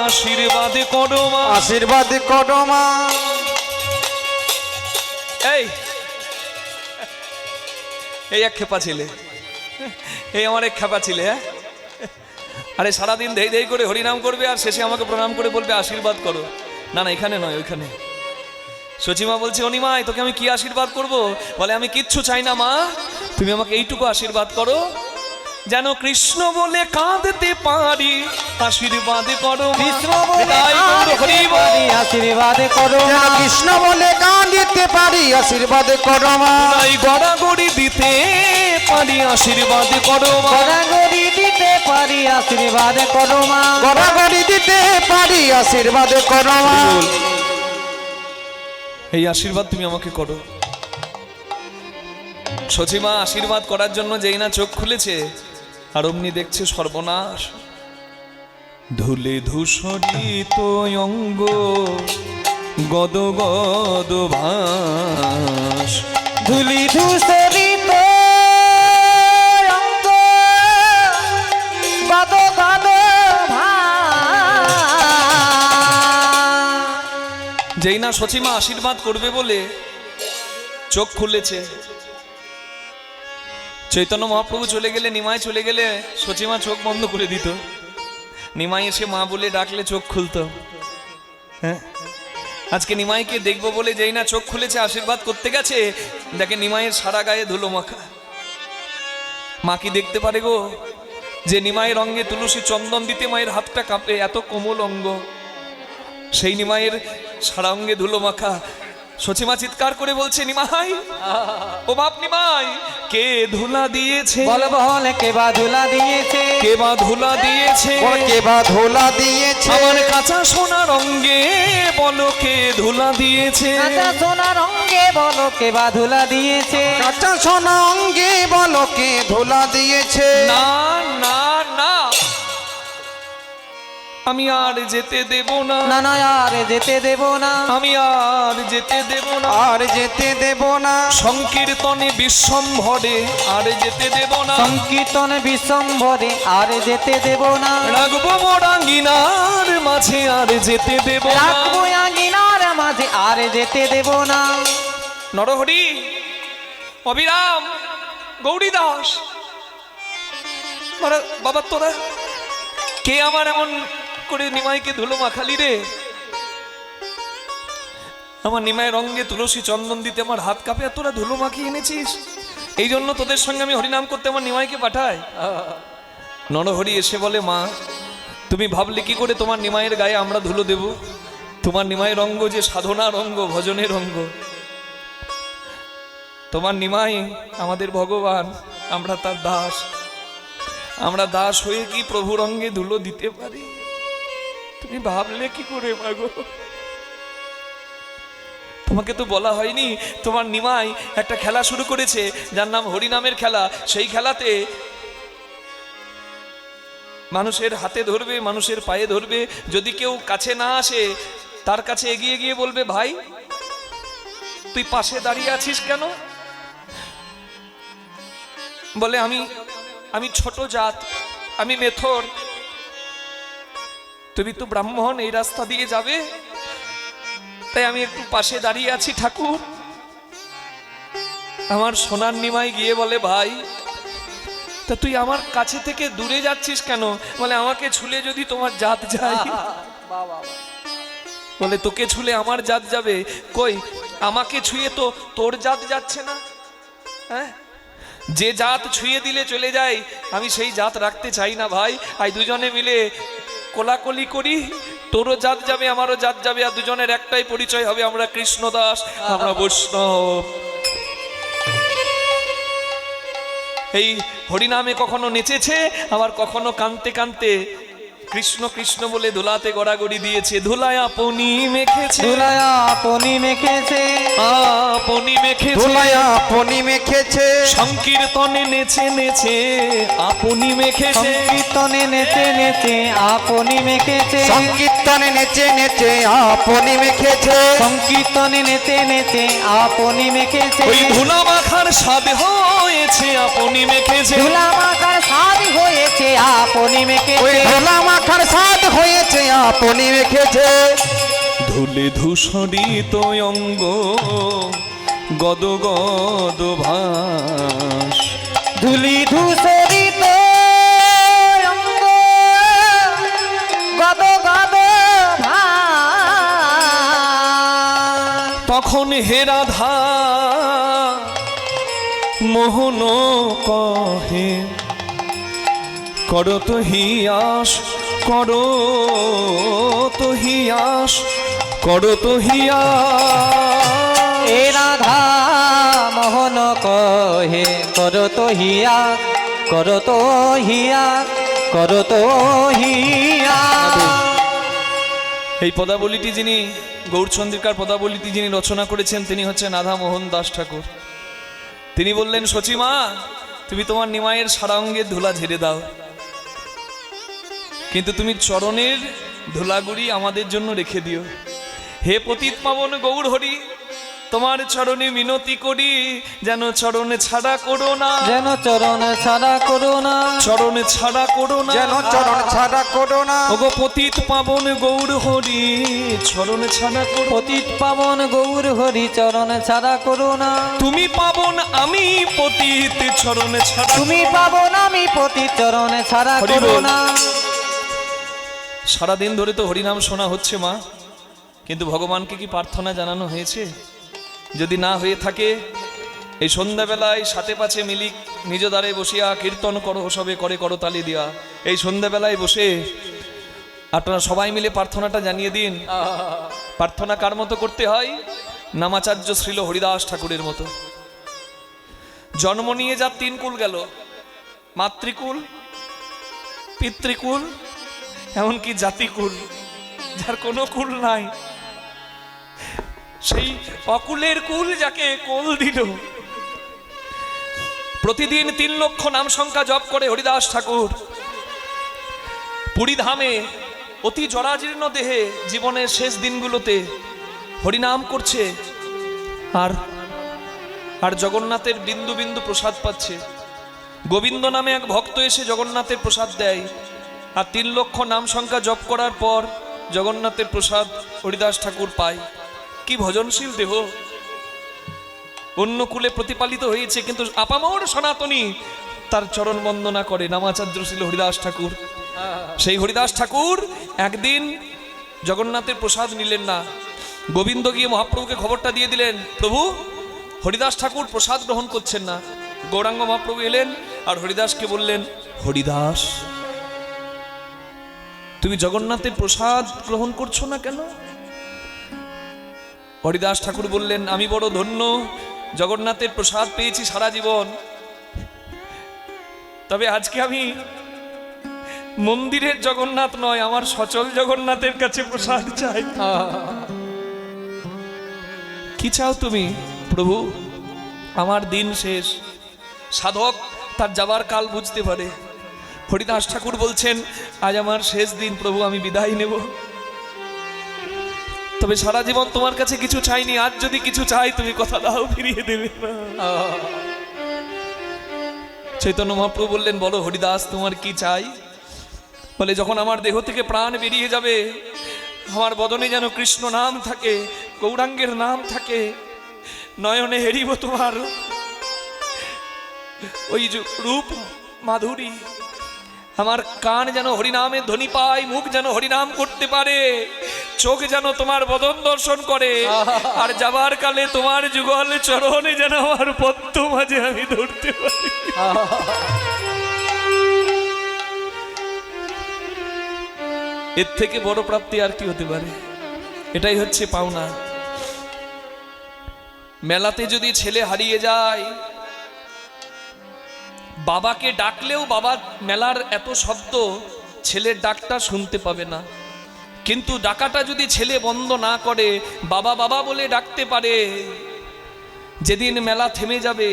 আশীর্বাদ করো মা, আশীর্বাদ করো মা। এই এক খেপা ছেলে, এই আমার এক খেপা ছেলে। হ্যাঁ, আরে সারাদিন ধেই ধেই করে হরিনাম করবে আর শেষে আমাকে প্রণাম করে বলবে আশীর্বাদ করো। না না, এখানে নয়, ওইখানে। সচিমা বলছে, অনিমাই তোকে আমি কি আশীর্বাদ করব? বলে, আমি কিচ্ছু চাই না মা, তুমি আমাকে এইটুকু আশীর্বাদ করো, যেন কৃষ্ণ বলে কাঁদতে পারি, আশীর্বাদ করো কৃষ্ণ বলে কাঁদতে পারি, আশীর্বাদ করো মা, কৃষ্ণ বলে কাঁদিতে পারি, আশীর্বাদ করো মা। গড়াগড়ি দিতে পারি, আশীর্বাদ করো মা, গড়াগড়ি দিতে পারি, আশীর্বাদ করো মা, গড়াগড়ি দিতে পারি, আশীর্বাদ করো মা। এই আশীর্বাদ তুমি আমাকে করো। সচিমা আশীর্বাদ করার জন্য যেই না চোখ খুলেছে, আর অমনি দেখছে সর্বনাশ। ধুলে ধূসরিত অঙ্গ গদ গদ ভাস, ধুলি ধূসরিত অঙ্গ গদ গদ ভাস। যেই না সচিমা আশীর্বাদ করবে বলে চোখ খুলেছে, চৈতন্য মহাপ্রভু চলে গেলে, নিমাই চলে গেলে সচিমা চোখ বন্ধ করে দিত। নিমাই এসে মা বলে ডাকলে চোখ খুলতো। হ্যাঁ, আজকে নিমাইকে দেখবো বলে যেই না চোখ খুলেছে, আশীর্বাদ করতে গেছে, দেখে নিমাইয়ের সারা গায়ে ধুলো মাখা। মা কি দেখতে পারে গো যে নিমাইয়ের অঙ্গে তুলসী চন্দন দিতে মায়ের হাতটা কাঁপে, এত কোমল অঙ্গ, সেই নিমাইয়ের সারা অঙ্গে ধুলো মাখা। সচিমা চিৎকার করে বলছে, নিমাই, ও বাপ নিমাই, কে ধুলা দিয়েছে? বল বল, কে বা ধুলা দিয়েছে? কে বা ধুলা দিয়েছে? কে বা ধুলা দিয়েছে? আমার কাঁচা সোনার অঙ্গে বলো কে ধুলা দিয়েছে? কাঁচা সোনার অঙ্গে বলো কে বা ধুলা দিয়েছে? কাঁচা সোনা অঙ্গে বলো কে ধুলা দিয়েছে? না না না, আমি আর যেতে দেব না, না না আর যেতে দেব না, আমি আর যেতে দেব না, আর যেতে দেব না, সংকীর্তনে বিশ্বম্ভরে আর যেতে দেব না, সংকীর্তন বিশ্বম্ভরে আর যেতে দেব না, রাখবো মোরাঙ্গিনার মাঝে আর যেতে দেব না। রাখবো আঙিনার মাঝে আর যেতে দেব না। নরহরি, অবিরাম, গৌরী দাস, বাবা তোরা কে আমার এমন করে নিমাইকে ধুলো মাখালি রে? আমার নিমায়ের রঙে তুলসী চন্দন দিতে আমার হাত কাঁপে, আর তোরা ধুলো মাখিয়ে এনেছিস। এই জন্য তোদের সঙ্গে আমি হরিনাম করতে আমার নিমাইকে পাঠাই। নরহরি এসে বলে, মা তুমি ভাবলে কি করে তোমার নিমাইয়ের গায়ে আমরা ধুলো দেব? তোমার নিমাইয়ের রঙ্গ যে সাধনার অঙ্গ, ভজনের অঙ্গ। তোমার নিমাই আমাদের ভগবান, আমরা তার দাস। আমরা দাস হয়ে কি প্রভুর অঙ্গে ধুলো দিতে পারি? তুমি ভাবলে কি করে মাগো? তোমাকে তো বলা হয়নি তোমার নিমাই একটা খেলা শুরু করেছে যার নাম হরিনামের খেলা। সেই খেলাতে মানুষের হাতে ধরবে, মানুষের পায়ে ধরবে। যদি কেউ কাছে না আসে তার কাছে এগিয়ে গিয়ে বলবে, ভাই তুই পাশে দাঁড়িয়ে আছিস কেন? বলে, আমি ছোট জাত, আমি মেথর, তুমি তো ব্রাহ্মণ, এই রাস্তা দিয়ে যাবে, তাই আমি একটু পাশে দাঁড়িয়ে আছি ঠাকুর। আমার সোনার নিমাই গিয়ে বলে, ভাই তা তুই আমার কাছে থেকে দূরে যাচ্ছিস কেন? বলে, আমাকে ছুলে যদি তোমার জাত যায়। বলে, তোকে ছুলে আমার জাত যাবে? কই, আমাকে ছুঁয়ে তো তোর জাত যাচ্ছে না। হ্যাঁ, যে জাত ছুঁয়ে দিলে চলে যায়, আমি সেই জাত রাখতে চাই না ভাই। আই দুজনে মিলে কোলাকলি করি, তোরও জাত যাবে, আমারও জাত যাবে, আর দুজনের একটাই পরিচয় হবে, আমরা কৃষ্ণদাস, আমরা বৈষ্ণব। এই হরিনামে কখনো নেচেছে, আবার কখনো কানতে কানতে কৃষ্ণ কৃষ্ণ বলে ধুলাতে গড়াগড়ি দিয়েছে। ধুলায় আপনি মেখেছে, ধুলায় আপনি মেখেছে, আপনি মেখেছে, ধুলায় আপনি মেখেছে, সংকীর্তনে নেচে নেচে আপনি মেখেছে, সংকীর্তনে নেচে নেচে আপনি মেখেছে, সংকীর্তনে নেচে নেচে আপনি মেখেছে, সংকীর্তনে নেচে নেচে আপনি মেখেছে, ওই ধুলা মাখার স্বাদ হয়েছে আপনি মেখেছে, ধুলা মাখার স্বাদ হয়েছে আপনি ওই মেখেছে, ধুলা মাখার স্বাদ হয়েছে আপনি মেখেছে, ধুলে ধূসরিত অঙ্গ গদ গদ ভাস, ধুলি ধূসরিত অঙ্গ গদ গদ ভাস, তখন হে রাধা মোহন কহে, করো তো হিয়াস, করো তো হিয়াস, করো তো হিয়াস। এ রাধা মোহন কহে, করো তো হিয়া, করো তো হিয়া, করো তো হিয়া। এই পদাবলীটি যিনি গৌরচন্দ্রিকার পদাবলীটি যিনি রচনা করেছেন তিনি হচ্ছেন রাধা মোহন দাস ঠাকুর। তিনি বললেন, সচিমা তুমি তোমার নিমাইয়ের সারা অঙ্গের ধুলা ঝেড়ে দাও, কিন্তু তুমি চরণের ধুলাগুড়ি আমাদের জন্য রেখে দিও। হে পতিত পাবন গৌর হরি, তোমার চরণে মিনতি করি, যেন চরণে ছাড়া করো না, যেন চরণ ছাড়া করো না, চরণে ছাড়া করো না, যেন চরণ ছাড়া করো না, ওগো পতিত পাবন গৌর হরি, চরণে ছাড়া করো। পতিত পাবন গৌর হরি, চরণ ছাড়া করো না, তুমি পাবন আমি পতিত, চরণে ছাড়া। তুমি পাবন আমি পতিত, চরণ ছাড়া হরি করো বল। না। সারাদিন ধরে তো হরিনাম শোনা হচ্ছে মা, কিন্তু ভগবানকে কি প্রার্থনা জানানো হয়েছে? যদি না হয়ে থাকে, এই সন্ধ্যাবেলায় সাথে পাছে মিলি নিজ দ্বারে বসিয়া কীর্তন করো, সবে করে করো তালি দিয়া। এই সন্ধ্যাবেলায় বসে আপনারা সবাই মিলে প্রার্থনাটা জানিয়ে দিন। প্রার্থনা কার মতো করতে হয়? নামাচার্য শ্রীল হরিদাস ঠাকুরের মতো। জন্ম নিয়ে যা তিন কুল গেল, মাতৃকুল, পিতৃকুল, এমনকি জাতিকুল, যার কোনো কুল নাই, সেই অকুলের কুল যাকে কোল দিল। প্রতিদিন 3 লক্ষ নাম সংখ্যা জপ করে হরিদাস ঠাকুর পুরী ধামে অতি জরাজীর্ণ দেহে জীবনের শেষ দিনগুলোতে হরিনাম করছে, আর আর জগন্নাথের বিন্দু বিন্দু প্রসাদ পাচ্ছে। গোবিন্দ নামে এক ভক্ত এসে জগন্নাথের প্রসাদ দেয়, আর 3 লক্ষ নাম সংখ্যা জপ করার পর জগন্নাথের প্রসাদ হরিদাস ঠাকুর পায়। কি ভজনশীল দেহ, অন্য কুলে প্রতিপালিত হয়েছে, কিন্তু আপামর সনাতনী তার চরণ বন্দনা করে নামাচার্য ছিল হরিদাস ঠাকুর। সেই হরিদাস ঠাকুর একদিন জগন্নাথের প্রসাদ নিলেন না। গোবিন্দ গিয়ে মহাপ্রভুকে খবরটা দিয়ে দিলেন, প্রভু হরিদাস ঠাকুর প্রসাদ গ্রহণ করছেন না। গৌরাঙ্গ মহাপ্রভু এলেন আর হরিদাসকে বললেন, হরিদাস তুমি জগন্নাথের প্রসাদ গ্রহণ করছো না কেন? হরিদাস ঠাকুর বললেন, আমি বড় ধন্য, জগন্নাথের প্রসাদ পেয়েছি সারা জীবন, তবে আজকে আমি মন্দিরের জগন্নাথ নয়, আমার সচল জগন্নাথের কাছে প্রসাদ চাই। কি চাও তুমি? প্রভু আমার দিন শেষ। সাধক তার যাবার কাল বুঝতে পারে। হরিদাস ঠাকুর বলছেন, আজ আমার শেষ দিন প্রভু, আমি বিদায় নেব, তবে সারা জীবন তোমার কাছে কিছু চাইনি, আজ যদি কিছু চাই তুমি কথা দাও, ফিরিয়ে দেবে না। চৈতন্য মহাপ্রভু বললেন, বলো হরিদাস তোমার কি চাই? বলে, যখন আমার দেহ থেকে প্রাণ বেরিয়ে যাবে, আমার বদনে যেন কৃষ্ণ নাম থাকে, গৌরাঙ্গের নাম থাকে, নয়নে হেরিব তোমার ওই রূপ মাধুরী, আমার কান যেন হরিনামের ধ্বনি পায়, মুখ যেন হরিনাম করতে পারে, চোখ যেন তোমার বদন দর্শন করে, আর যাবার কালে তোমার যুগল চরণে যেন আমার পদ্ম মাঝে আমি ধরতে পারি। এর থেকে বড় প্রাপ্তি আর কি হতে পারে? এটাই হচ্ছে পাওনা। মেলাতে যদি ছেলে হারিয়ে যায়, বাবাকে ডাকলেও বাবা, মেলার এত শব্দ, ছেলের ডাকটা শুনতে পাবে না। কিন্তু ডাকাটা যদি ছেলে বন্ধ না করে, বাবা বাবা বলে ডাকতে পারে, যেদিন মেলা থেমে যাবে,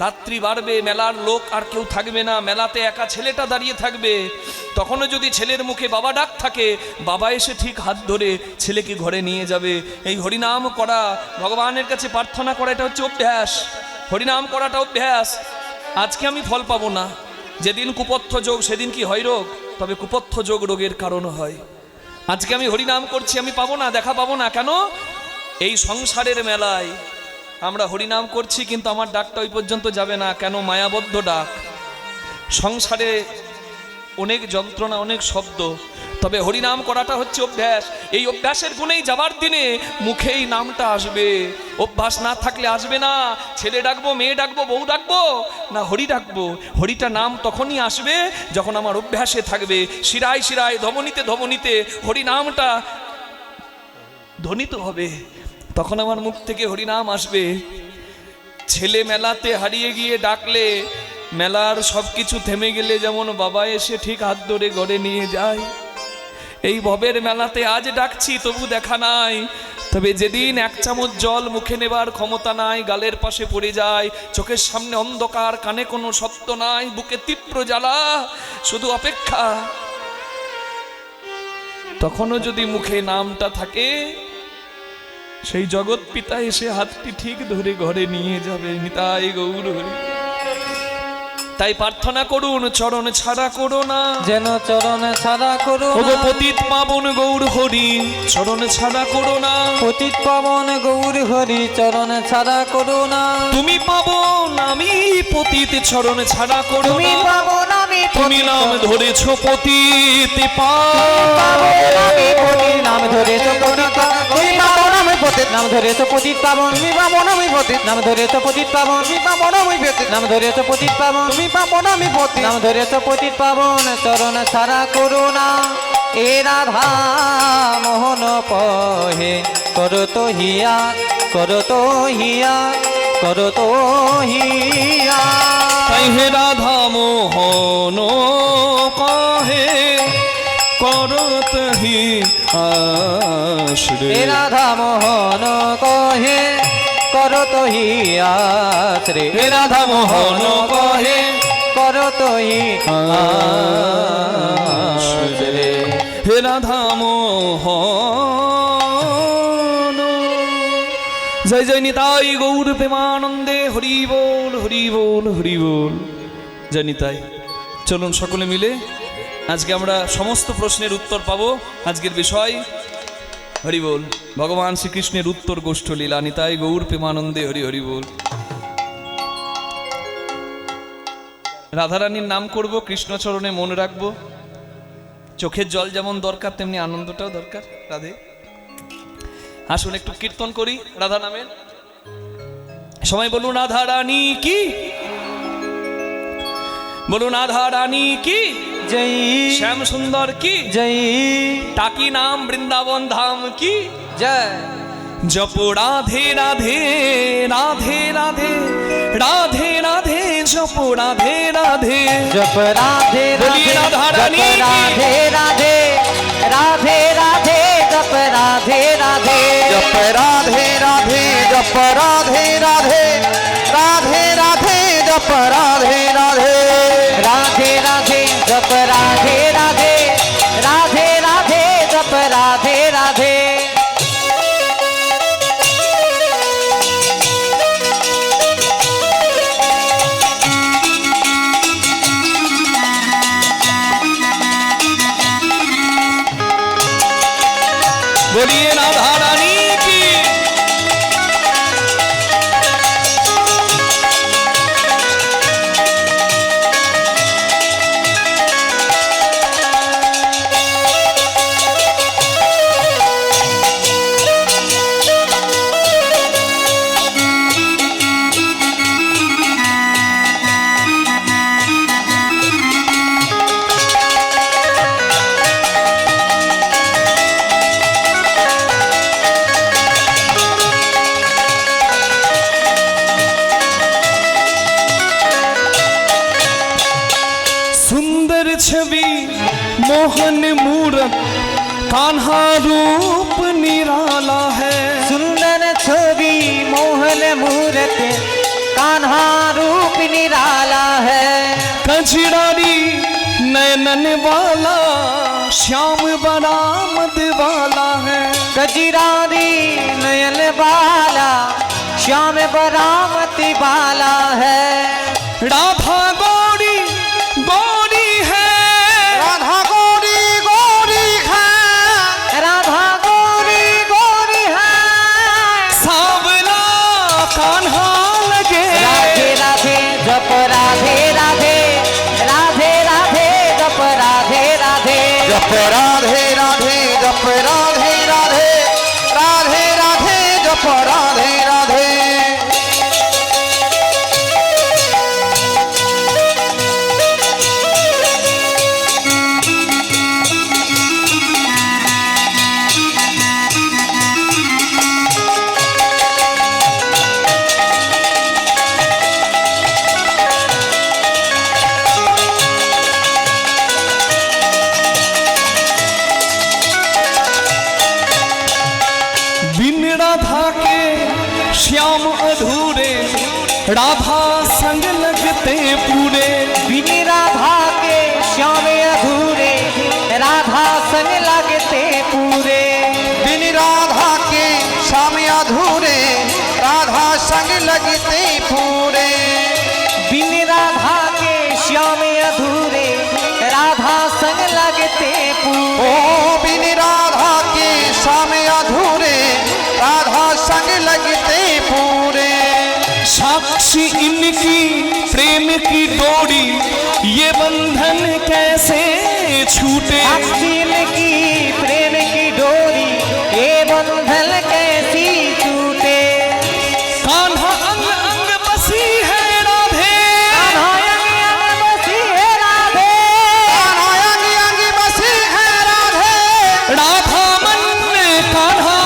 রাত্রি বাড়বে, মেলার লোক আর কেউ থাকবে না, মেলাতে একা ছেলেটা দাঁড়িয়ে থাকবে, তখনও যদি ছেলের মুখে বাবা ডাক থাকে, বাবা এসে ঠিক হাত ধরে ছেলেকে ঘরে নিয়ে যাবে। এই হরিনাম করা, ভগবানের কাছে প্রার্থনা করা, এটা হচ্ছে অভ্যাস। হরিনাম করাটা অভ্যাস। আজকে আমি ফল পাবো না, যেদিন কুপথ্য যোগ সেদিন কি হয় রোগ, তবে কুপথ্য যোগ রোগের কারণ হয়। আজকে আমি হরিনাম করছি, আমি পাবো না, দেখা পাবো না, কেন? এই সংসারের মেলায় আমরা হরিনাম করছি, কিন্তু আমার ডাকটা ওই পর্যন্ত যাবে না, কেন? মায়াবদ্ধ ডাক। সংসারে অনেক যন্ত্রণা, অনেক শব্দ, তবে হরিনাম করাটা হচ্ছে অভ্যাস। এই অভ্যাসের গুণেই যাবার দিনে মুখেই নামটা আসবে। অভ্যাস না থাকলে আসবে না। ছেলে ডাকবো, মেয়ে ডাকবো, বউ ডাকবো, না হরি ডাকবো, হরিটা নাম তখনই আসবে যখন আমার অভ্যাসে থাকবে। শিরায় শিরায়, ধমনীতে ধমনীতে হরিনামটা ধ্বনিত হবে, তখন আমার মুখ থেকে হরিনাম আসবে। ছেলে মেলাতে হারিয়ে গিয়ে ডাকলে, মেলার সবকিছু থেমে গেলে যেমন বাবা এসে ঠিক হাত ধরে ঘরে নিয়ে যায়, এই ভবের মেলাতে আজ ডাকছি তবু দেখা নাই, তবে যেদিন 1 চামচ জল মুখে নেবার ক্ষমতা নাই, গালের পাশে পড়ে যায়, চোখের সামনে অন্ধকার, কানে কোনো শব্দ নাই, বুকে তীব্র জ্বালা, শুধু অপেক্ষা, তখনও যদি মুখে নামটা থাকে, সেই জগৎ পিতা এসে হাতটি ঠিক ধরে ঘরে নিয়ে যাবে। নিতাই গৌর হরি। তাই প্রার্থনা করুন, চরণ ছাড়া করো না, যেন চরণ ছাড়া করো না। ওগো পতিত পাবন গৌর হরি, চরণ ছাড়া করো না। পতিত পাবন গৌর হরি, চরণ ছাড়া করো না। তুমি পাবন আমি পতিত, চরণ ছাড়া করো তুমি না। পাবন আমি তুমি নাম ধরেছো পতিত নাম ধরেছো পতিত, তুমি পাবন আমি পতিত, নাম ধরেছো পতিত পাবন, তুমি পাবন আমি পতিত, নাম ধরেছো পতিত পাবন, তুমি পাবন আমি পতিত, নাম ধরেছো পতিত পাবন, তুমি পাবন আমি পতিত, নাম ধরেছো পতিত পাবন, চরণ ছাড়া করো না। এ রাধা মোহন পহে, করো তো হিয়া, করো তো হিয়া, করো তো হিয়া। তাই হে রাধা মোহন কহে, করত হি আশ্রে। হে রাধা মোহন কহে, করো তো হিয়াশ্রে। হে রাধা মোহন কহে, করো তো হিয়াশ্রে। হে রাধা মোহন। জয় জয় নিতাই গৌর প্রেমানন্দে, হরি বল হরি বল হরি বল। জয় নিতাই। চলুন সকলে মিলে আজকে আমরা সমস্ত প্রশ্নের উত্তর পাবো। আজকের বিষয় হরি বল, ভগবান শ্রীকৃষ্ণের উত্তর গোষ্ঠ লীলা। নিতাই গৌর প্রেমানন্দে, হরি হরি বল। রাধারানীর নাম করব, কৃষ্ণচরণে মন রাখবো। চোখের জল যেমন দরকার, তেমনি আনন্দটাও দরকার। রাধে, আসুন একটু কীর্তন করি রাধা নামের। সবাই বলুন রাধা রানী কি, বলুন রাধা রানী কি জয়, শ্যাম সুন্দর কি জয়, টাকি নাম বৃন্দাবন ধাম কি জয়। জপ রাধে রাধে রাধে রাধে রাধে রাধে, জপ রাধে রাধে জপ রাধে বলি রাধা রানী কি। রাধে রাধে রাধে রাধে, জপ রাধে রাধে, জপ রাধে রাধে জপ রাধে রাধে রাধে রাধে জপ রাধে রাধে রাধে রাধে, জপ রাধে রাধে, রাধে রাধে, জপ রাধে রাধে। बोलिए राधा रानी की। सुंदर छवि मोहन मूरत, कान्हा रूप निराला है। सुंदर छवि मोहन मूरत, कान्हा रूप निराला है। कजरारी नैनन वाला, श्याम बरामद वाला है। कजरारी नयन वाला, श्याम बरामती वाला है। राधा गौरी गौरी है, राधा गौरी गौरी है राधा गौरी गौरी है। सावला कान्हा लगे। राधे राधे, जप राधे राधे, राधे राधे, जप राधे राधे, जप राधे राधे जप राधे राधे राधे राधे जप राधे राधे। बिन राधा के श्याम अधूरे, राधा संग लगते पूरे। बिन राधा के श्याम अधूरे, राधा संग लगते पूरे। बिन राधा के श्याम अधूरे, राधा संग लगते पूरे। बिन राधा के श्याम अधूरे, राधा संग लगते ओ पूरे। बिन राधा के श्याम अधूरे, राधा संग लगते पूरे। साक्षी इनकी प्रेम की डोरी, ये बंधन कैसे छूटे। अक्षिल की प्रेम की डोरी, ये बंधन कैसी टूटे। कान्हा अंग अंग बसी है राधे, कान्हा अंग अंग बसी है राधे, कान्हा अंग अंग बसी है राधे। राधा मन में कान्हा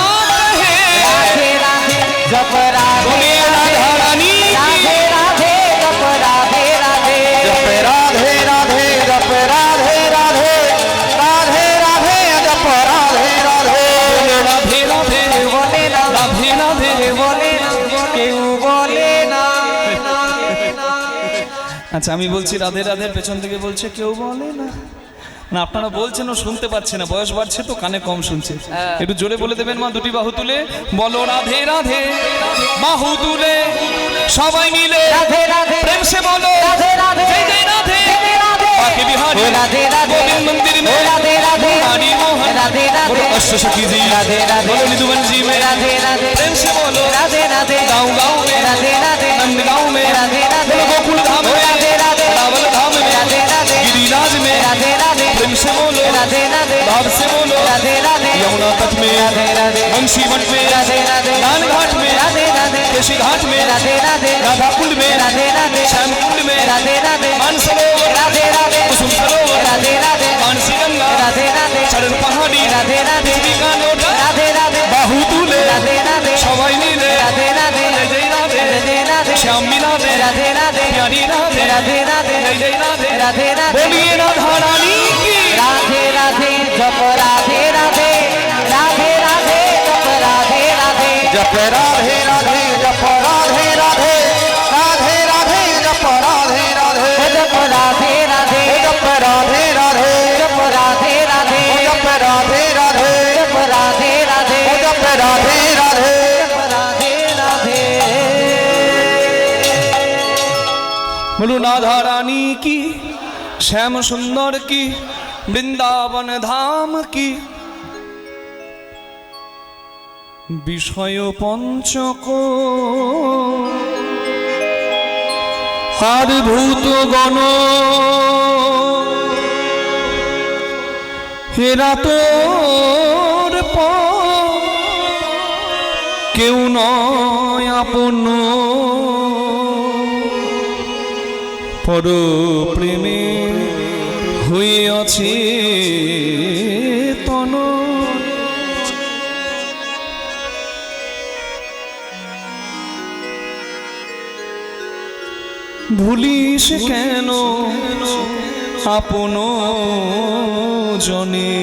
है। राधे राधे, जप राधे बोलिए राधा रानी की। राधे राधे, जप राधे राधे, जप राधे राधे जप राधे राधे राधे राधे जप राधे राधे। राधे राधे बोले ना, राधे राधे बोले ना, केहू बोले ना। আচ্ছা আমি বলছি রাধে রাধে, পেছন থেকে বলছে কেউ বলে না। না আপনারা বলছেন ও শুনতে পাচ্ছে না, বয়স বাড়ছে তো কানে কম শুনছে। একটু জোরে বলে দেবেন মা, দুটি বাহু তুলে বলো রাধে রাধে, বাহু তুলে সবাই মিলে রাধে রাধে, प्रेम से बोलो রাধে রাধে, जय जय राधे রাধে রাধে, बाके बिहारी राधे राधे, गोविंद मंदिर में राधे राधे, रानी मोहन राधे राधे, बोलो अष्ट सखी जी राधे राधे, बोलो निधुवन जी में राधे राधे, प्रेम से बोलो राधे राधे, गाँव गाँव में राधे राधे, नंद गाँव में राधे राधे, बोलो गोकुल धाम में राधे राधे, रावल धाम में राधे राधे, गिरिराज में राधे राधे, प्रेम से बोलो राधे राधे, भाव से बोलो राधे राधे, यमुना तट में राधे राधे, बंशी मठ में राधे राधे, नान घाट में राधे राधे, केशी घाट में राधे राधे, राधा कुंड में राधे राधे, श्याम कुंड में राधे राधे, मानसरोवर राधे राधे, कुसुम सरोवर राधे राधे, मानसी गंगा राधे राधे, चरण पहाड़ी राधे राधे, दीघा लोटा राधे राधे, बाहु तुले राधे राधे, सबाई मिले राधे राधे, जय जय राधे राधे राधे, श्यामी राधे राधे राधे, प्यारी राधे राधे राधे, जय जय राधे राधे राधे, बोलिए राधा रानी की राधे राधे, जप राधे राधे, राधे राधे, जप राधे राधे, जप राधे राधे, जप राधे राधे, राधे राधे, जप राधे राधे, जप राधे राधे, जप राधे राधे, जप राधे राधे, जप राधे राधे, जप राधे राधे, जप राधे राधे। जप राधे राधे। बोलो राधा रानी की, श्याम सुंदर की, वृंदावन धाम की, বিষয় পঞ্চক আর ভূত গণ হেরা তোর কেউ নয় আপন পর প্রেমে হইয়াছে তন ভুলিস কেন আপন জনে